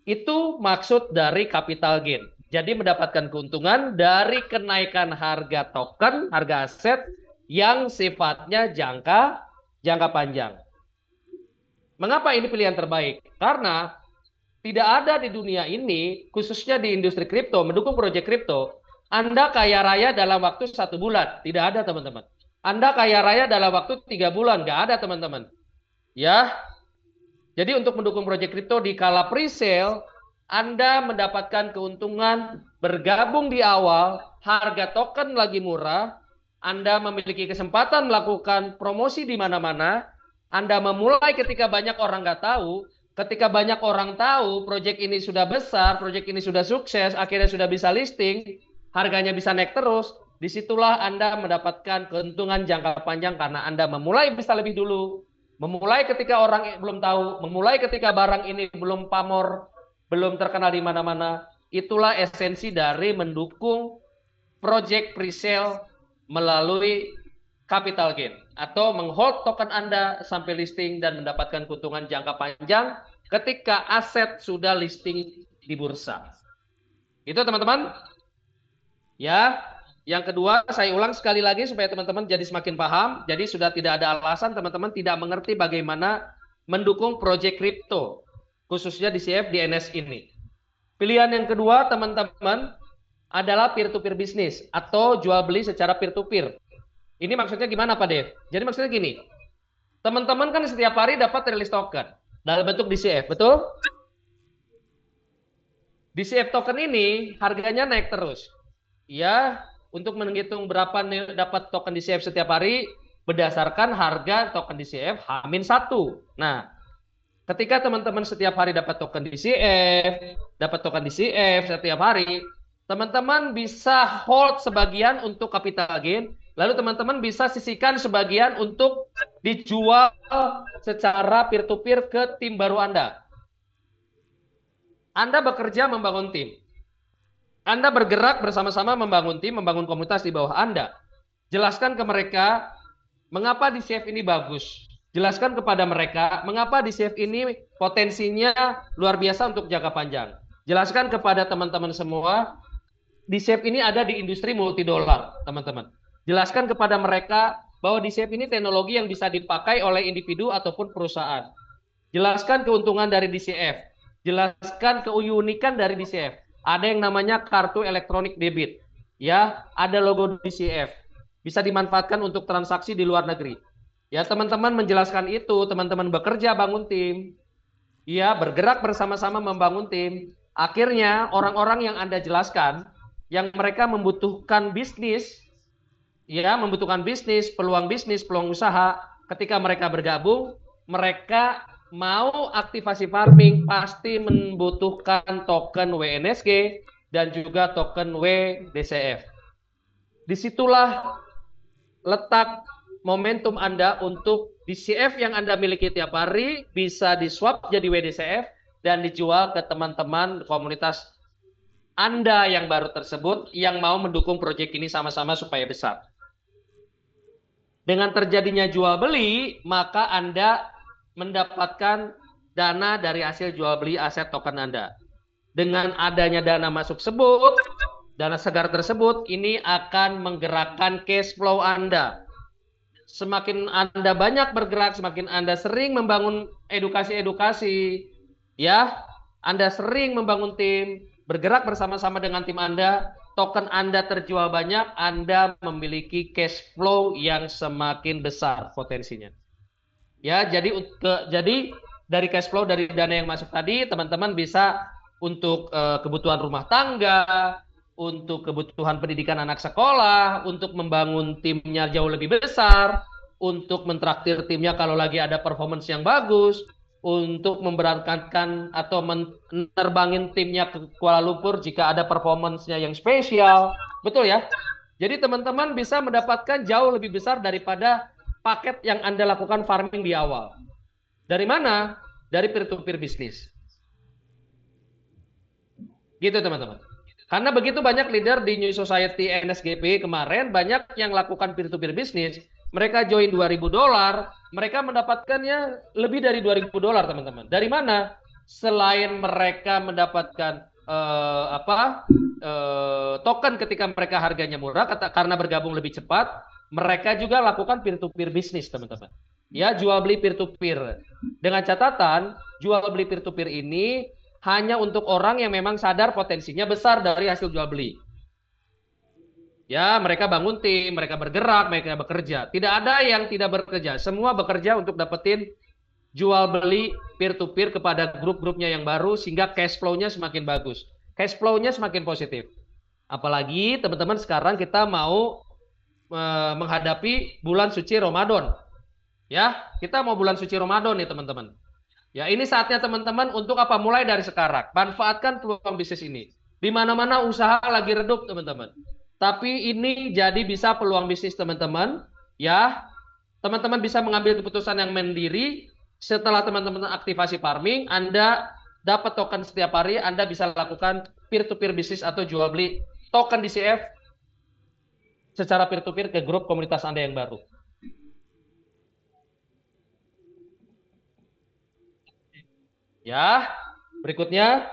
Itu maksud dari capital gain. Jadi mendapatkan keuntungan dari kenaikan harga token, harga aset yang sifatnya jangka panjang. Mengapa ini pilihan terbaik? Karena tidak ada di dunia ini, khususnya di industri kripto, mendukung proyek kripto, Anda kaya raya dalam waktu 1 bulan. Tidak ada, teman-teman. Anda kaya raya dalam waktu 3 bulan, nggak ada teman-teman. Ya, jadi untuk mendukung proyek kripto di kala pre-sale, Anda mendapatkan keuntungan bergabung di awal, harga token lagi murah, Anda memiliki kesempatan melakukan promosi di mana-mana, Anda memulai ketika banyak orang nggak tahu, ketika banyak orang tahu proyek ini sudah besar, proyek ini sudah sukses, akhirnya sudah bisa listing, harganya bisa naik terus, disitulah Anda mendapatkan keuntungan jangka panjang karena Anda memulai bisa lebih dulu, memulai ketika orang belum tahu, memulai ketika barang ini belum pamor, belum terkenal di mana-mana. Itulah esensi dari mendukung project pre-sale melalui capital gain atau menghold token Anda sampai listing dan mendapatkan keuntungan jangka panjang ketika aset sudah listing di bursa. Itu teman-teman. Ya, yang kedua saya ulang sekali lagi supaya teman-teman jadi semakin paham. Jadi sudah tidak ada alasan teman-teman tidak mengerti bagaimana mendukung proyek kripto, khususnya di CF di NS ini. Pilihan yang kedua teman-teman adalah peer-to-peer bisnis atau jual beli secara peer-to-peer. Ini maksudnya gimana Pak Dev? Jadi maksudnya gini, teman-teman kan setiap hari dapat rilis token dalam bentuk DCF, betul? DCF token ini harganya naik terus. Ya, untuk menghitung berapa dapat token DCF setiap hari berdasarkan harga token DCF H-1. Nah, ketika teman-teman setiap hari dapat token DCF setiap hari, teman-teman bisa hold sebagian untuk capital gain, lalu teman-teman bisa sisihkan sebagian untuk dijual secara peer-to-peer ke tim baru Anda. Anda bekerja membangun tim. Anda bergerak bersama-sama membangun tim, membangun komunitas di bawah Anda. Jelaskan ke mereka mengapa DCF ini bagus. Jelaskan kepada mereka mengapa DCF ini potensinya luar biasa untuk jangka panjang. Jelaskan kepada teman-teman semua, DCF ini ada di industri multi dolar, teman-teman. Jelaskan kepada mereka bahwa DCF ini teknologi yang bisa dipakai oleh individu ataupun perusahaan. Jelaskan keuntungan dari DCF. Jelaskan keunikan dari DCF. Ada yang namanya kartu elektronik debit. Ya, ada logo DCF. Bisa dimanfaatkan untuk transaksi di luar negeri. Ya, teman-teman menjelaskan itu, teman-teman bekerja bangun tim. Ya, bergerak bersama-sama membangun tim. Akhirnya orang-orang yang Anda jelaskan yang mereka membutuhkan bisnis, ya, membutuhkan peluang bisnis, peluang usaha, ketika mereka bergabung, mereka mau aktivasi farming pasti membutuhkan token WNSG dan juga token WDCF. Disitulah letak momentum Anda untuk DCF yang Anda miliki tiap hari bisa di-swap jadi WDCF dan dijual ke teman-teman komunitas Anda yang baru tersebut yang mau mendukung proyek ini sama-sama supaya besar. Dengan terjadinya jual beli, maka Anda mendapatkan dana dari hasil jual beli aset token Anda. Dengan adanya dana masuk tersebut, dana segar tersebut, ini akan menggerakkan cash flow Anda. Semakin Anda banyak bergerak, semakin Anda sering membangun edukasi-edukasi, ya, Anda sering membangun tim, bergerak bersama-sama dengan tim Anda, token Anda terjual banyak, Anda memiliki cash flow yang semakin besar potensinya. Ya, jadi dari cash flow dari dana yang masuk tadi, teman-teman bisa untuk kebutuhan rumah tangga, untuk kebutuhan pendidikan anak sekolah, untuk membangun timnya jauh lebih besar, untuk mentraktir timnya kalau lagi ada performance yang bagus, untuk memberangkatkan atau menerbangin timnya ke Kuala Lumpur jika ada performance-nya yang spesial. Betul ya? Jadi teman-teman bisa mendapatkan jauh lebih besar daripada paket yang Anda lakukan farming di awal. Dari mana? Dari peer-to-peer bisnis. Gitu teman-teman. Karena begitu banyak leader di New Society NSGP kemarin, banyak yang lakukan peer-to-peer bisnis. Mereka join $2.000, mereka mendapatkannya lebih dari $2.000 teman-teman. Dari mana? Selain mereka mendapatkan token ketika mereka harganya murah, karena bergabung lebih cepat, mereka juga lakukan peer-to-peer bisnis, teman-teman. Ya, jual beli peer-to-peer. Dengan catatan, jual beli peer-to-peer ini hanya untuk orang yang memang sadar potensinya besar dari hasil jual beli. Ya, mereka bangun tim, mereka bergerak, mereka bekerja. Tidak ada yang tidak bekerja. Semua bekerja untuk dapetin jual beli peer to peer kepada grup-grupnya yang baru sehingga cash flow-nya semakin bagus. Cash flow-nya semakin positif. Apalagi teman-teman sekarang kita mau menghadapi bulan suci Ramadan. Ya, kita mau bulan suci Ramadan nih teman-teman. Ya, ini saatnya teman-teman untuk apa? Mulai dari sekarang. Manfaatkan peluang bisnis ini. Di mana-mana usaha lagi redup, teman-teman. Tapi ini jadi bisa peluang bisnis teman-teman. Ya, teman-teman bisa mengambil keputusan yang mandiri. Setelah teman-teman aktivasi farming, Anda dapat token setiap hari, Anda bisa lakukan peer-to-peer bisnis atau jual beli token DCF secara peer-to-peer ke grup komunitas Anda yang baru. Ya, berikutnya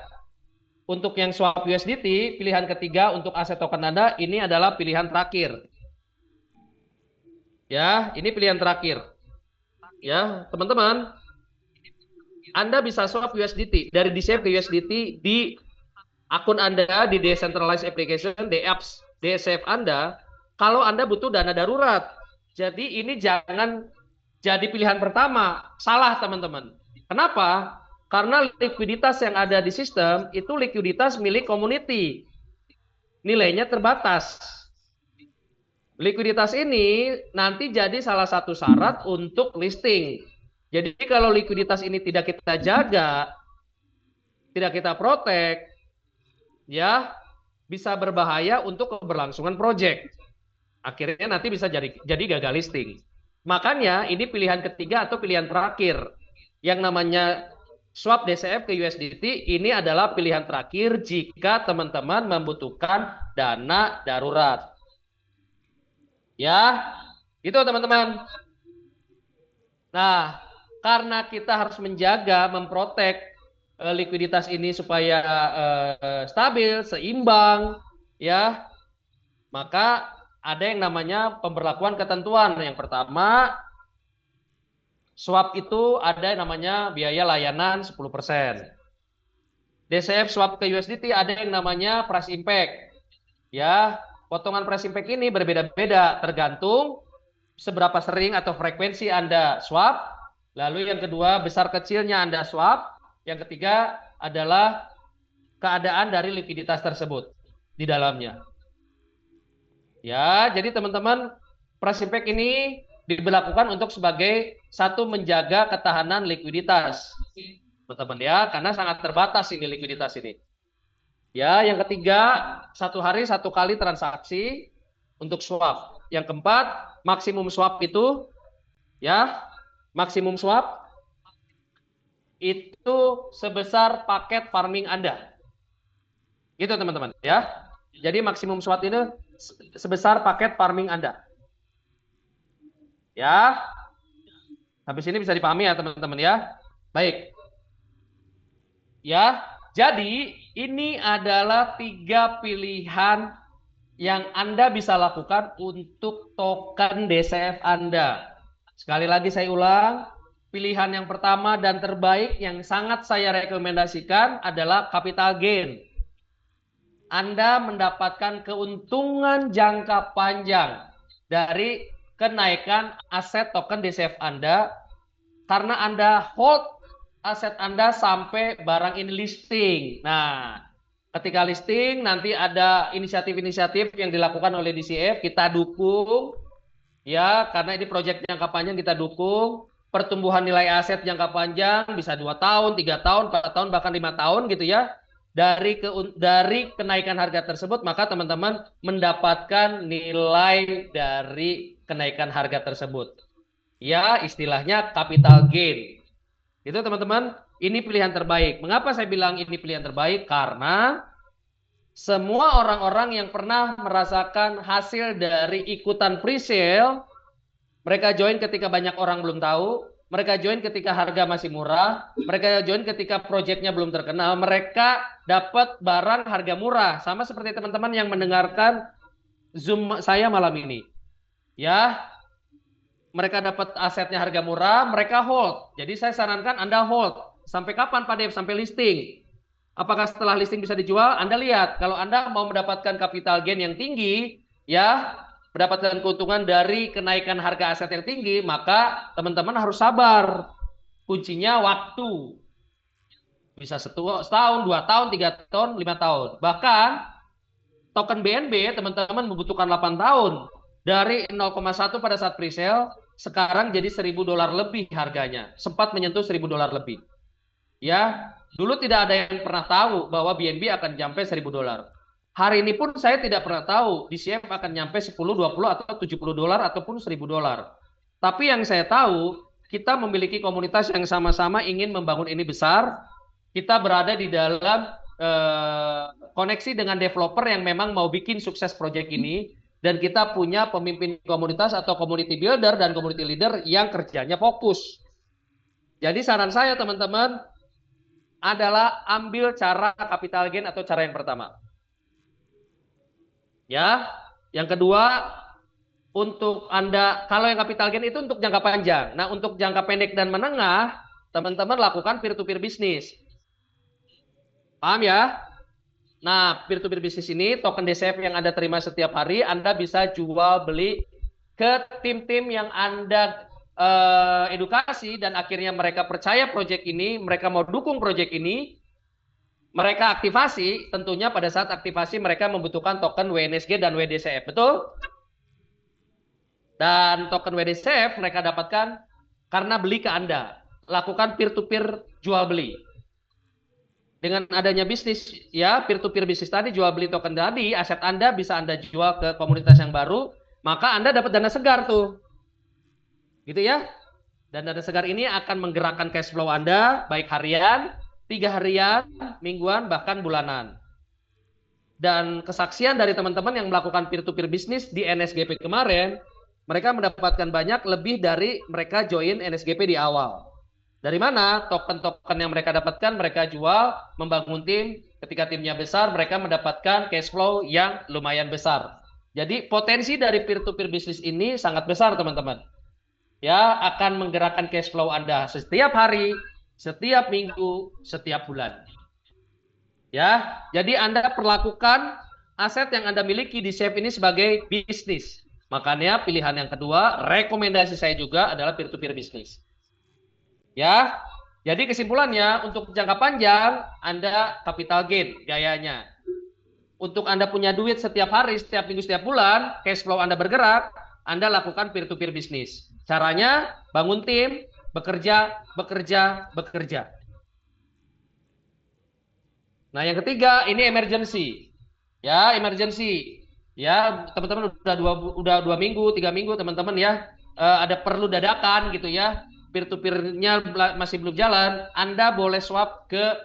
untuk yang swap USDT, pilihan ketiga untuk aset token Anda ini adalah pilihan terakhir. Ya, ini pilihan terakhir. Ya, teman-teman, Anda bisa swap USDT dari DCF ke USDT di akun Anda di decentralized application, di apps DCF Anda, kalau Anda butuh dana darurat. Jadi ini jangan jadi pilihan pertama. Salah, teman-teman. Kenapa? Karena likuiditas yang ada di sistem itu likuiditas milik community. Nilainya terbatas. Likuiditas ini nanti jadi salah satu syarat untuk listing. Jadi kalau likuiditas ini tidak kita jaga, tidak kita protek, ya bisa berbahaya untuk keberlangsungan project. Akhirnya nanti bisa jadi gagal listing. Makanya ini pilihan ketiga atau pilihan terakhir. Yang namanya swap DCF ke USDT ini adalah pilihan terakhir jika teman-teman membutuhkan dana darurat. Ya, itu teman-teman. Nah, karena kita harus menjaga, memprotek likuiditas ini supaya stabil, seimbang, ya, maka ada yang namanya pemberlakuan ketentuan. Yang pertama, swap itu ada yang namanya biaya layanan 10%. DCF swap ke USDT ada yang namanya price impact. Ya, potongan price impact ini berbeda-beda tergantung seberapa sering atau frekuensi Anda swap. Lalu yang kedua, besar kecilnya Anda swap. Yang ketiga adalah keadaan dari likuiditas tersebut di dalamnya. Ya, jadi teman-teman, price impact ini diberlakukan untuk sebagai satu menjaga ketahanan likuiditas. Teman-teman ya, karena sangat terbatas ini likuiditas ini. Ya, yang ketiga, satu hari satu kali transaksi untuk swap. Yang keempat, maksimum swap itu ya, maksimum swap itu sebesar paket farming Anda. Gitu teman-teman ya. Jadi maksimum swap ini sebesar paket farming Anda. Ya. Habis ini bisa dipahami ya teman-teman ya. Baik. Ya, jadi ini adalah 3 pilihan yang Anda bisa lakukan untuk token DCF Anda. Sekali lagi saya ulang, pilihan yang pertama dan terbaik yang sangat saya rekomendasikan adalah capital gain. Anda mendapatkan keuntungan jangka panjang dari kenaikan aset token DCF Anda karena Anda hold aset Anda sampai barang ini listing. Nah, ketika listing nanti ada inisiatif-inisiatif yang dilakukan oleh DCF, kita dukung ya, karena ini proyek jangka panjang kita dukung. Pertumbuhan nilai aset jangka panjang bisa 2 tahun, 3 tahun, 4 tahun, bahkan 5 tahun gitu ya. Dari kenaikan harga tersebut, maka teman-teman mendapatkan nilai dari kenaikan harga tersebut. Ya, istilahnya capital gain. Itu teman-teman, ini pilihan terbaik. Mengapa saya bilang ini pilihan terbaik? Karena semua orang-orang yang pernah merasakan hasil dari ikutan pre-sale, mereka join ketika banyak orang belum tahu, mereka join ketika harga masih murah, mereka join ketika proyeknya belum terkenal, mereka dapat barang harga murah. Sama seperti teman-teman yang mendengarkan Zoom saya malam ini. Ya, mereka dapat asetnya harga murah, mereka hold. Jadi saya sarankan Anda hold. Sampai kapan Pak Dev? Sampai listing. Apakah setelah listing bisa dijual? Anda lihat, kalau Anda mau mendapatkan capital gain yang tinggi, ya mendapatkan keuntungan dari kenaikan harga aset yang tinggi, maka teman-teman harus sabar. Kuncinya waktu. Bisa setahun, 2 tahun, 3 tahun, 5 tahun. Bahkan token BNB teman-teman membutuhkan 8 tahun. Dari 0,1 pada saat pre-sale, sekarang jadi $1.000 lebih harganya. Sempat menyentuh $1.000 lebih. Ya, dulu tidak ada yang pernah tahu bahwa BNB akan sampai $1.000. Hari ini pun saya tidak pernah tahu DCF akan nyampe 10, 20 atau $70 ataupun $1.000. Tapi yang saya tahu, kita memiliki komunitas yang sama-sama ingin membangun ini besar. Kita berada di dalam koneksi dengan developer yang memang mau bikin sukses proyek ini, dan kita punya pemimpin komunitas atau community builder dan community leader yang kerjanya fokus. Jadi saran saya teman-teman adalah ambil cara capital gain atau cara yang pertama. Ya, yang kedua, untuk Anda, kalau yang capital gain itu untuk jangka panjang. Nah, untuk jangka pendek dan menengah, teman-teman lakukan peer-to-peer bisnis. Paham ya? Nah, peer-to-peer bisnis ini, token DCF yang Anda terima setiap hari, Anda bisa jual beli ke tim-tim yang Anda edukasi, dan akhirnya mereka percaya proyek ini, mereka mau dukung proyek ini, mereka aktivasi, tentunya pada saat aktivasi mereka membutuhkan token WNSG dan WDCF, betul? Dan token WDCF mereka dapatkan karena beli ke Anda. Lakukan peer-to-peer jual beli. Dengan adanya bisnis, ya peer-to-peer bisnis tadi, jual beli token tadi, aset Anda bisa Anda jual ke komunitas yang baru, maka Anda dapat dana segar tuh. Gitu ya. Dan dana segar ini akan menggerakkan cash flow Anda, baik harian, 3 harian, mingguan, bahkan bulanan. Dan kesaksian dari teman-teman yang melakukan peer-to-peer bisnis di NSGP kemarin, mereka mendapatkan banyak lebih dari mereka join NSGP di awal. Dari mana? Token-token yang mereka dapatkan, mereka jual, membangun tim. Ketika timnya besar, mereka mendapatkan cash flow yang lumayan besar. Jadi potensi dari peer-to-peer bisnis ini sangat besar, teman-teman. Ya, akan menggerakkan cash flow Anda setiap hari, setiap minggu, setiap bulan. Ya, jadi Anda perlakukan aset yang Anda miliki di SAFE ini sebagai bisnis. Makanya pilihan yang kedua, rekomendasi saya juga adalah peer-to-peer bisnis. Ya, jadi kesimpulannya untuk jangka panjang Anda capital gain gayanya. Untuk Anda punya duit setiap hari, setiap minggu, setiap bulan, cash flow Anda bergerak, Anda lakukan peer-to-peer bisnis. Caranya bangun tim, bekerja. Nah, yang ketiga ini emergency. Ya, emergency. Ya, teman-teman udah 2 minggu, 3 minggu teman-teman ya, ada perlu dadakan gitu ya. Peer-to-peer-nya masih belum jalan, Anda boleh swap ke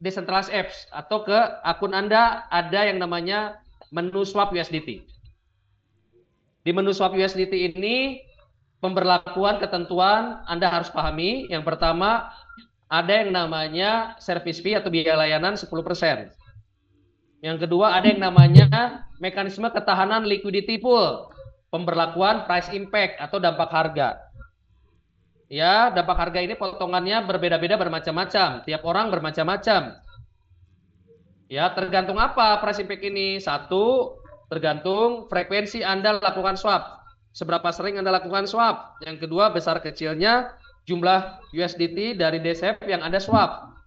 decentralized apps atau ke akun Anda, ada yang namanya menu swap USDT. Di menu swap USDT ini pemberlakuan ketentuan Anda harus pahami. Yang pertama, ada yang namanya service fee atau biaya layanan 10%. Yang kedua, ada yang namanya mekanisme ketahanan liquidity pool. Pemberlakuan price impact atau dampak harga. Ya, dampak harga ini potongannya berbeda-beda, bermacam-macam. Tiap orang bermacam-macam. Ya, tergantung apa price impact ini? Satu, tergantung frekuensi Anda lakukan swap. Seberapa sering Anda lakukan swap. Yang kedua, besar kecilnya jumlah USDT dari DCF yang Anda swap.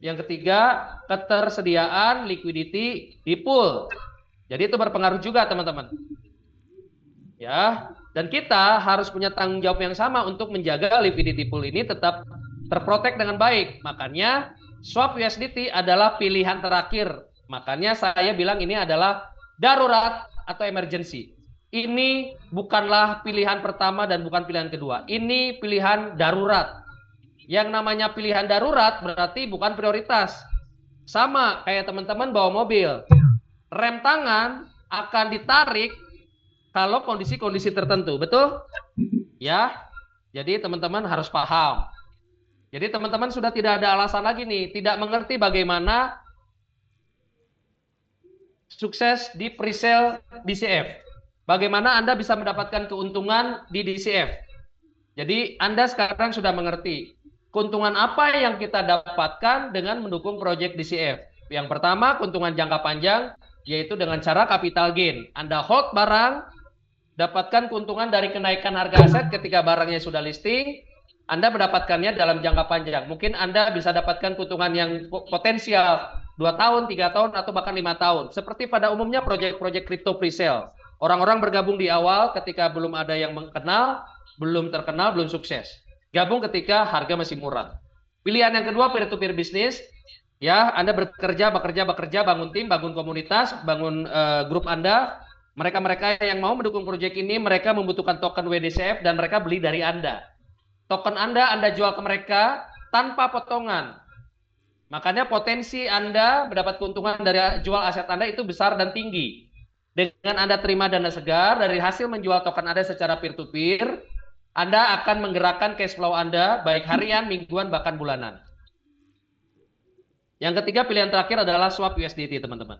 Yang ketiga, ketersediaan liquidity di pool. Jadi itu berpengaruh juga, teman-teman. Ya, dan kita harus punya tanggung jawab yang sama untuk menjaga liquidity pool ini tetap terprotek dengan baik. Makanya swap USDT adalah pilihan terakhir. Makanya saya bilang ini adalah darurat atau emergency. Ini bukanlah pilihan pertama dan bukan pilihan kedua. Ini pilihan darurat. Yang namanya pilihan darurat berarti bukan prioritas. Sama kayak teman-teman bawa mobil. Rem tangan akan ditarik kalau kondisi-kondisi tertentu, betul? Ya, jadi teman-teman harus paham. Jadi teman-teman sudah tidak ada alasan lagi nih, tidak mengerti bagaimana sukses di presale DCF. Bagaimana Anda bisa mendapatkan keuntungan di DCF. Jadi Anda sekarang sudah mengerti keuntungan apa yang kita dapatkan dengan mendukung proyek DCF. Yang pertama, keuntungan jangka panjang. yaitu dengan cara capital gain. Anda hold barang, dapatkan keuntungan dari kenaikan harga aset ketika barangnya sudah listing, Anda mendapatkannya dalam jangka panjang. Mungkin Anda bisa dapatkan keuntungan yang potensial 2 tahun, 3 tahun, atau bahkan 5 tahun. Seperti pada umumnya proyek-proyek crypto pre-sale. Orang-orang bergabung di awal ketika belum ada yang mengenal, belum terkenal, belum sukses. Gabung ketika harga masih murah. Pilihan yang kedua, peer-to-peer bisnis. Ya, Anda bekerja, bangun tim, bangun komunitas, bangun grup Anda. Mereka-mereka yang mau mendukung proyek ini, mereka membutuhkan token WDCF dan mereka beli dari Anda. Token Anda jual ke mereka tanpa potongan. Makanya potensi Anda mendapat keuntungan dari jual aset Anda itu besar dan tinggi. Dengan Anda terima dana segar dari hasil menjual token Anda secara peer-to-peer, Anda akan menggerakkan cash flow Anda baik harian, mingguan, bahkan bulanan. Yang ketiga, pilihan terakhir adalah swap USDT, teman-teman.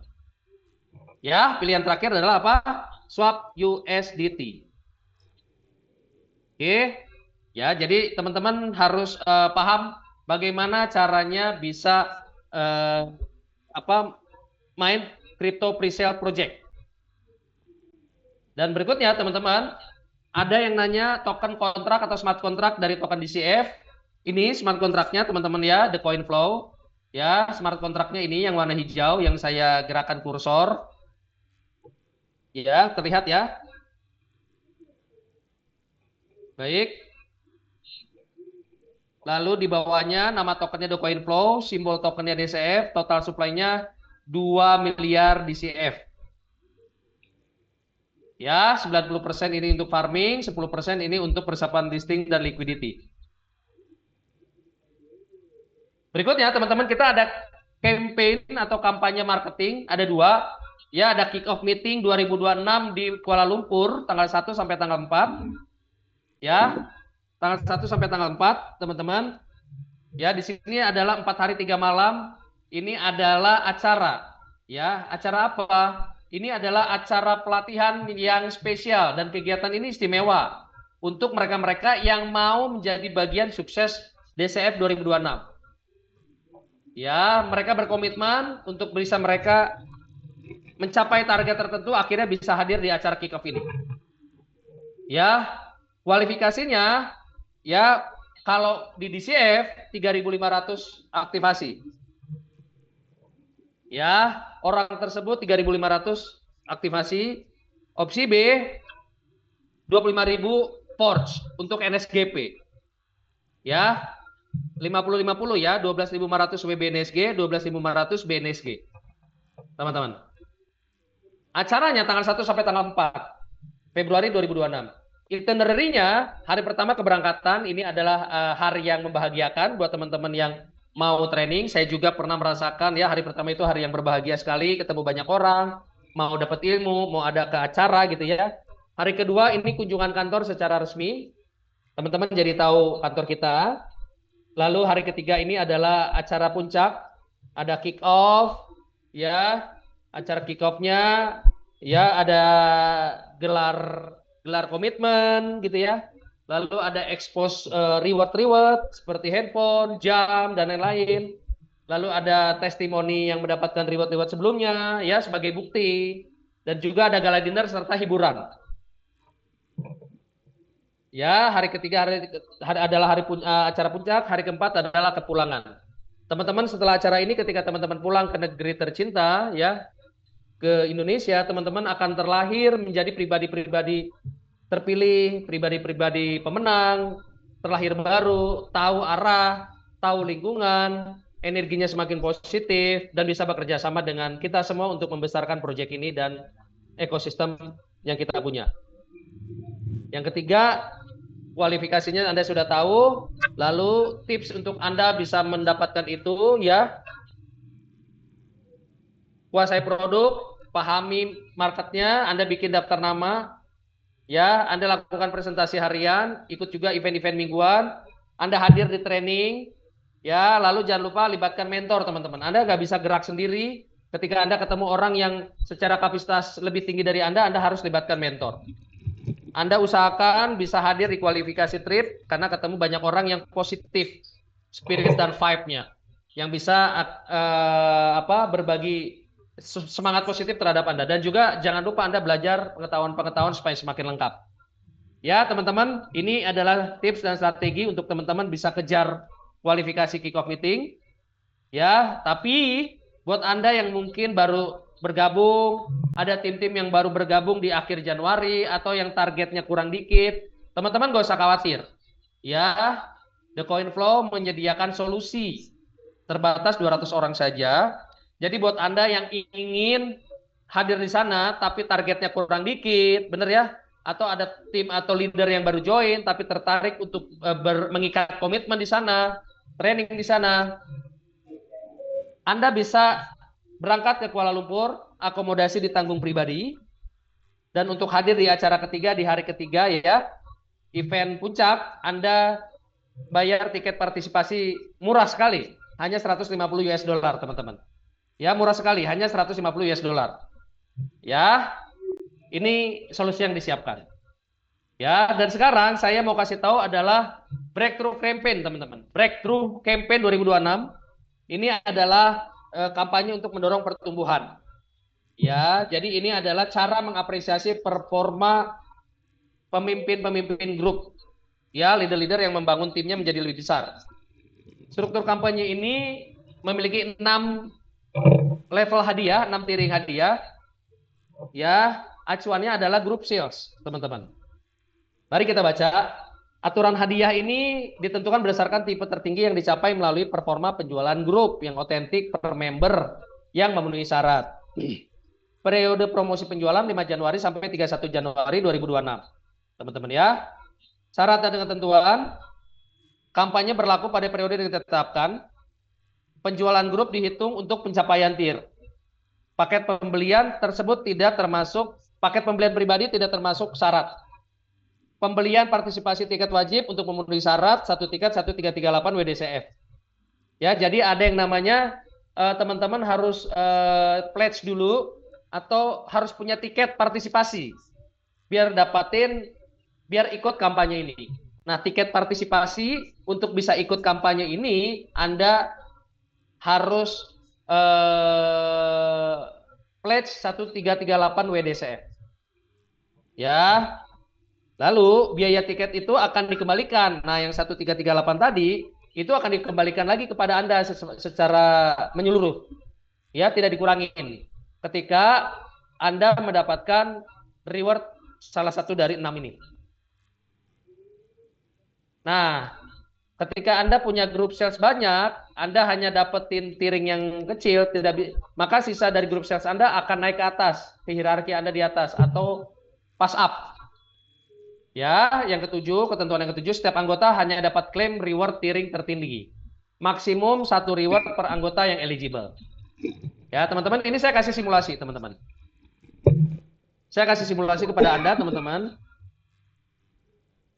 Ya, pilihan terakhir adalah apa? Swap USDT. Oke. Ya, jadi teman-teman harus paham bagaimana caranya bisa main crypto pre-sale project. Dan berikutnya, teman-teman, ada yang nanya token kontrak atau smart contract dari token DCF. Ini smart kontraknya, teman-teman ya, the coin flow. Ya, smart kontraknya ini yang warna hijau yang saya gerakan kursor. Ya, terlihat ya. Baik. Lalu di bawahnya nama tokennya the coin flow, simbol tokennya DCF, total supply-nya 2 miliar DCF. Ya, 90% ini untuk farming, 10% ini untuk persiapan listing dan liquidity. Berikutnya, teman-teman, kita ada campaign atau kampanye marketing, ada 2. Ya, ada kick off meeting 2026 di Kuala Lumpur, tanggal 1 sampai tanggal 4. Ya, tanggal 1 sampai tanggal 4, teman-teman. Ya, di sini adalah 4 hari 3 malam. Ini adalah acara. Ya, acara apa? Ini adalah acara pelatihan yang spesial dan kegiatan ini istimewa untuk mereka-mereka yang mau menjadi bagian sukses DCF 2026. Ya, mereka berkomitmen untuk bisa mereka mencapai target tertentu, akhirnya bisa hadir di acara kick off ini. Ya, kualifikasinya ya kalau di DCF 3.500 aktivasi. Ya, orang tersebut 3.500 aktivasi. Opsi B 25.000 Forge untuk NSGP. Ya, 50-50 ya, 12.500 WBNSG, 12.500 BNSG. Teman-teman. Acaranya tanggal 1 sampai tanggal 4 Februari 2026. Itinerary-nya, hari pertama keberangkatan, ini adalah hari yang membahagiakan buat teman-teman yang mau training. Saya juga pernah merasakan ya, hari pertama itu hari yang berbahagia sekali, ketemu banyak orang, mau dapat ilmu, mau ada ke acara gitu ya. Hari kedua ini kunjungan kantor secara resmi. Teman-teman jadi tahu kantor kita. Lalu hari ketiga ini adalah acara puncak, ada kick off, ya, acara kick off-nya, ya ada gelar komitmen, gitu ya. Lalu ada expose reward seperti handphone, jam dan lain-lain. Lalu ada testimoni yang mendapatkan reward sebelumnya, ya sebagai bukti. Dan juga ada gala dinner serta hiburan. Ya, hari ketiga adalah acara puncak, hari keempat adalah kepulangan. Teman-teman setelah acara ini ketika teman-teman pulang ke negeri tercinta ya, ke Indonesia, teman-teman akan terlahir menjadi pribadi-pribadi terpilih, pribadi-pribadi pemenang, terlahir baru, tahu arah, tahu lingkungan, energinya semakin positif dan bisa bekerja sama dengan kita semua untuk membesarkan proyek ini dan ekosistem yang kita punya. Yang ketiga, kualifikasinya Anda sudah tahu, lalu tips untuk Anda bisa mendapatkan itu ya, kuasai produk, pahami marketnya, Anda bikin daftar nama, ya, Anda lakukan presentasi harian, ikut juga event-event mingguan, Anda hadir di training, ya, lalu jangan lupa libatkan mentor teman-teman. Anda nggak bisa gerak sendiri, ketika Anda ketemu orang yang secara kapasitas lebih tinggi dari Anda harus libatkan mentor. Anda usahakan bisa hadir di kualifikasi trip karena ketemu banyak orang yang positif spirit dan vibe-nya, yang bisa berbagi semangat positif terhadap Anda. Dan juga jangan lupa Anda belajar pengetahuan-pengetahuan supaya semakin lengkap. Ya, teman-teman, ini adalah tips dan strategi untuk teman-teman bisa kejar kualifikasi kick-off meeting. Ya, tapi buat Anda yang mungkin baru bergabung, ada tim-tim yang baru bergabung di akhir Januari atau yang targetnya kurang dikit, teman-teman gak usah khawatir. Ya, The Coin Flow menyediakan solusi terbatas 200 orang saja. Jadi buat Anda yang ingin hadir di sana tapi targetnya kurang dikit, bener ya? Atau ada tim atau leader yang baru join tapi tertarik untuk mengikat komitmen di sana, training di sana, Anda bisa berangkat ke Kuala Lumpur, akomodasi ditanggung pribadi, dan untuk hadir di acara ketiga di hari ketiga ya, event puncak, Anda bayar tiket partisipasi murah sekali, hanya 150 US dollar teman-teman. Ya, murah sekali, hanya 150 US dollar. Ya, ini solusi yang disiapkan. Ya, dan sekarang saya mau kasih tahu adalah Breakthrough Campaign, teman-teman. Breakthrough Campaign 2026 ini adalah kampanye untuk mendorong pertumbuhan. Ya, jadi ini adalah cara mengapresiasi performa pemimpin-pemimpin grup. Ya, leader-leader yang membangun timnya menjadi lebih besar. Struktur kampanye ini memiliki 6 level hadiah, 6 tiering hadiah. Ya, acuannya adalah group sales, teman-teman. Mari kita baca. Aturan hadiah ini ditentukan berdasarkan tipe tertinggi yang dicapai melalui performa penjualan grup yang otentik per member yang memenuhi syarat. Periode promosi penjualan 5 Januari sampai 31 Januari 2026. Teman-teman ya. Syarat dan ketentuan kampanye berlaku pada periode yang ditetapkan. Penjualan grup dihitung untuk pencapaian tier. Paket pembelian tersebut tidak termasuk, paket pembelian pribadi tidak termasuk syarat. Pembelian partisipasi tiket wajib untuk memenuhi syarat 1 tiket 1338 WDCF. Ya, jadi ada yang namanya teman-teman harus pledge dulu atau harus punya tiket partisipasi biar ikut kampanye ini. Nah, tiket partisipasi untuk bisa ikut kampanye ini Anda harus pledge 1338 WDCF. Ya. Lalu biaya tiket itu akan dikembalikan. Nah, yang 1338 tadi itu akan dikembalikan lagi kepada Anda secara menyeluruh. Ya, tidak dikurangin. Ketika Anda mendapatkan reward salah satu dari 6 ini. Nah, ketika Anda punya grup sales banyak, Anda hanya dapetin tiering yang kecil, maka sisa dari grup sales Anda akan naik ke atas, ke hierarki Anda di atas atau pass up. Ya, yang ketujuh, ketentuan yang ketujuh, setiap anggota hanya dapat klaim reward tiering tertinggi. Maksimum 1 reward per anggota yang eligible. Ya, teman-teman, ini saya kasih simulasi, teman-teman. Saya kasih simulasi kepada Anda, teman-teman.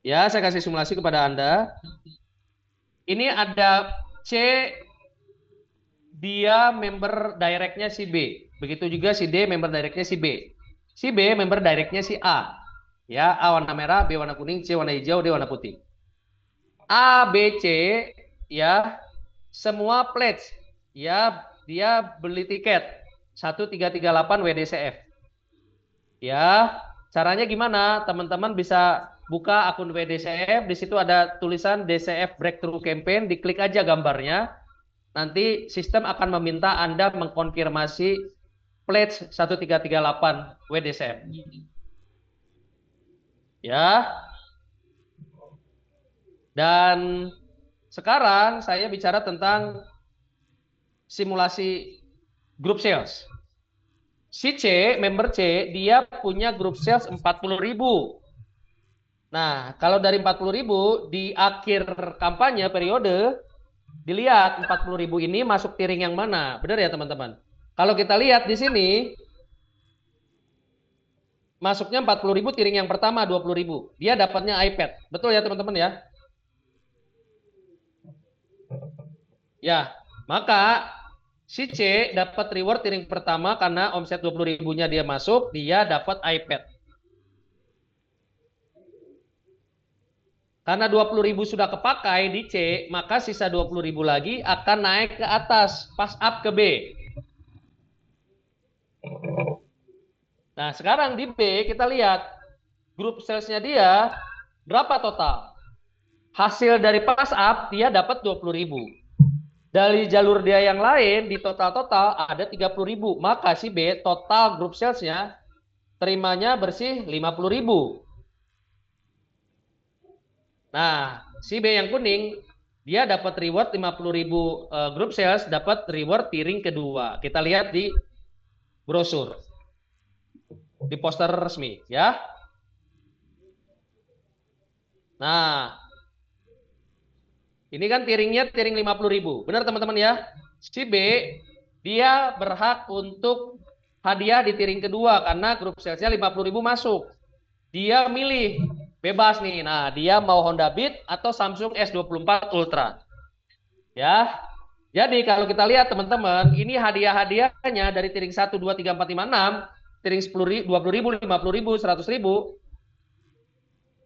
Ya, saya kasih simulasi kepada Anda. Ini ada C, dia member directnya si B. Begitu juga si D, member directnya si B. Si B, member directnya si A. Ya, A warna merah, B warna kuning, C warna hijau, D warna putih. A, B, C, ya, semua pledge, ya, dia beli tiket 1338 WDCF. Ya, caranya gimana? Teman-teman bisa buka akun WDCF, di situ ada tulisan DCF Breakthrough Campaign, diklik aja gambarnya. Nanti sistem akan meminta Anda mengkonfirmasi pledge 1338 WDCF. Ya. Dan sekarang saya bicara tentang simulasi grup sales. Si C, member C, dia punya grup sales 40.000. Nah, kalau dari 40.000 di akhir kampanye periode, dilihat 40.000 ini masuk tiering yang mana. Benar ya teman-teman? Kalau kita lihat di sini, masuknya 40.000, tiring yang pertama 20.000. Dia dapatnya iPad. Betul ya teman-teman ya? Ya, maka si C dapat reward tiring pertama karena omset 20.000-nya dia masuk, dia dapat iPad. Karena 20.000 sudah kepakai di C, maka sisa 20.000 lagi akan naik ke atas, pass up ke B. Nah, sekarang di B kita lihat grup salesnya dia berapa total. Hasil dari pass up dia dapat 20.000. Dari jalur dia yang lain di total-total ada 30.000. Maka si B total grup salesnya terimanya bersih 50.000. Nah, si B yang kuning dia dapat reward 50.000 grup sales, dapat reward piring kedua. Kita lihat di brosur, di poster resmi ya. Nah, ini kan tiringnya tiring 50.000. Benar teman-teman ya. Si B dia berhak untuk hadiah di tiring kedua karena grup salesnya 50.000 masuk. Dia milih bebas nih. Nah, dia mau Honda Beat atau Samsung S24 Ultra. Ya. Jadi kalau kita lihat teman-teman, ini hadiah-hadiahnya dari tiring 1, 2, 3, 4, 5, 6, tiring 10.000, 20.000, 50.000, 100.000.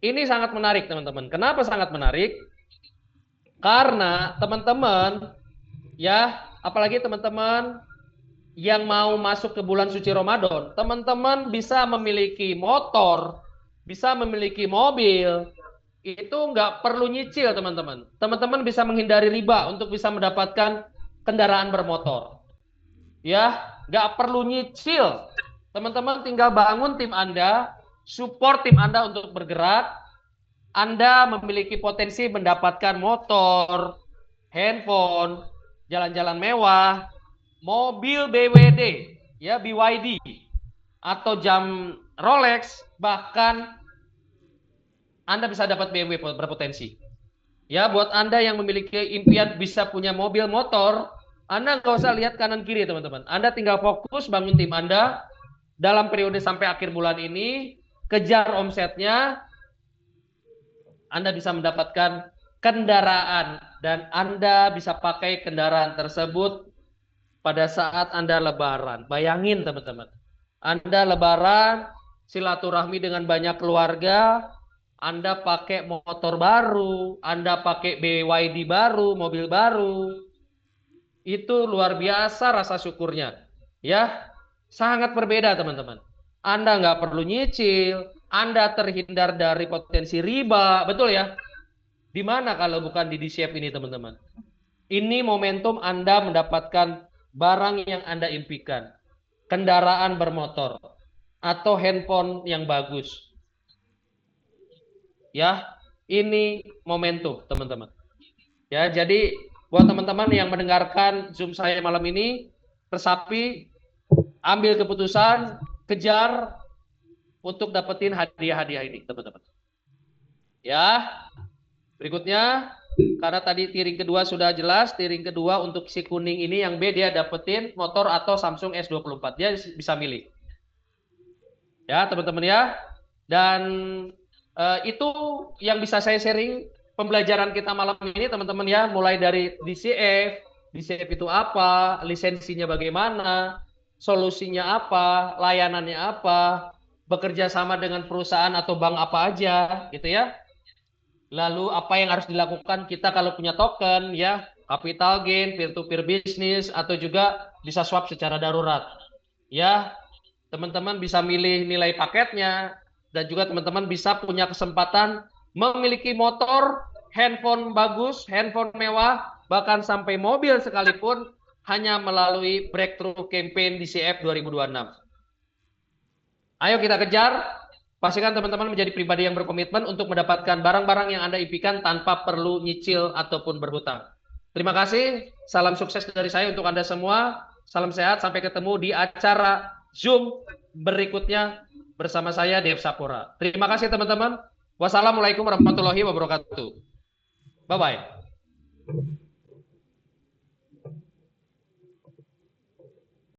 Ini sangat menarik teman-teman. Kenapa sangat menarik? Karena teman-teman ya, apalagi teman-teman yang mau masuk ke bulan suci Ramadan, teman-teman bisa memiliki motor, bisa memiliki mobil, itu nggak perlu nyicil teman-teman. Teman-teman bisa menghindari riba untuk bisa mendapatkan kendaraan bermotor. Ya, nggak perlu nyicil. Teman-teman tinggal bangun tim Anda, support tim Anda untuk bergerak. Anda memiliki potensi mendapatkan motor, handphone, jalan-jalan mewah, mobil BWD, ya BYD, atau jam Rolex, bahkan Anda bisa dapat BMW berpotensi. Ya, buat Anda yang memiliki impian bisa punya mobil motor, Anda nggak usah lihat kanan kiri teman-teman. Anda tinggal fokus bangun tim Anda dalam periode sampai akhir bulan ini, kejar omsetnya, Anda bisa mendapatkan kendaraan dan Anda bisa pakai kendaraan tersebut pada saat Anda lebaran. Bayangin teman-teman, Anda lebaran, silaturahmi dengan banyak keluarga, Anda pakai motor baru, Anda pakai BYD baru, mobil baru. Itu luar biasa rasa syukurnya. Ya, sangat berbeda teman-teman. Anda nggak perlu nyicil, Anda terhindar dari potensi riba, betul ya? Di mana kalau bukan di DCF ini teman-teman? Ini momentum Anda mendapatkan barang yang Anda impikan. Kendaraan bermotor atau handphone yang bagus. Ya, ini momentum teman-teman. Ya, jadi buat teman-teman yang mendengarkan Zoom saya malam ini, resapi, ambil keputusan, kejar untuk dapetin hadiah-hadiah ini teman-teman. Ya, berikutnya, karena tadi tiring kedua sudah jelas, tiring kedua untuk si kuning ini yang B dia dapetin motor atau Samsung S24. Dia bisa milih. Ya, teman-teman ya. Dan itu yang bisa saya sharing pembelajaran kita malam ini teman-teman ya, mulai dari DCF, DCF itu apa, lisensinya bagaimana, solusinya apa, layanannya apa, bekerja sama dengan perusahaan atau bank apa aja gitu ya. Lalu apa yang harus dilakukan kita kalau punya token ya, capital gain, peer-to-peer bisnis, atau juga bisa swap secara darurat. Ya, teman-teman bisa milih nilai paketnya, dan juga teman-teman bisa punya kesempatan memiliki motor, handphone bagus, handphone mewah, bahkan sampai mobil sekalipun hanya melalui breakthrough campaign DCF 2026. Ayo kita kejar. Pastikan teman-teman menjadi pribadi yang berkomitmen untuk mendapatkan barang-barang yang Anda impikan tanpa perlu nyicil ataupun berhutang. Terima kasih. Salam sukses dari saya untuk Anda semua. Salam sehat. Sampai ketemu di acara Zoom berikutnya bersama saya Dev Sapura. Terima kasih teman-teman. Wassalamualaikum warahmatullahi wabarakatuh. Bye-bye.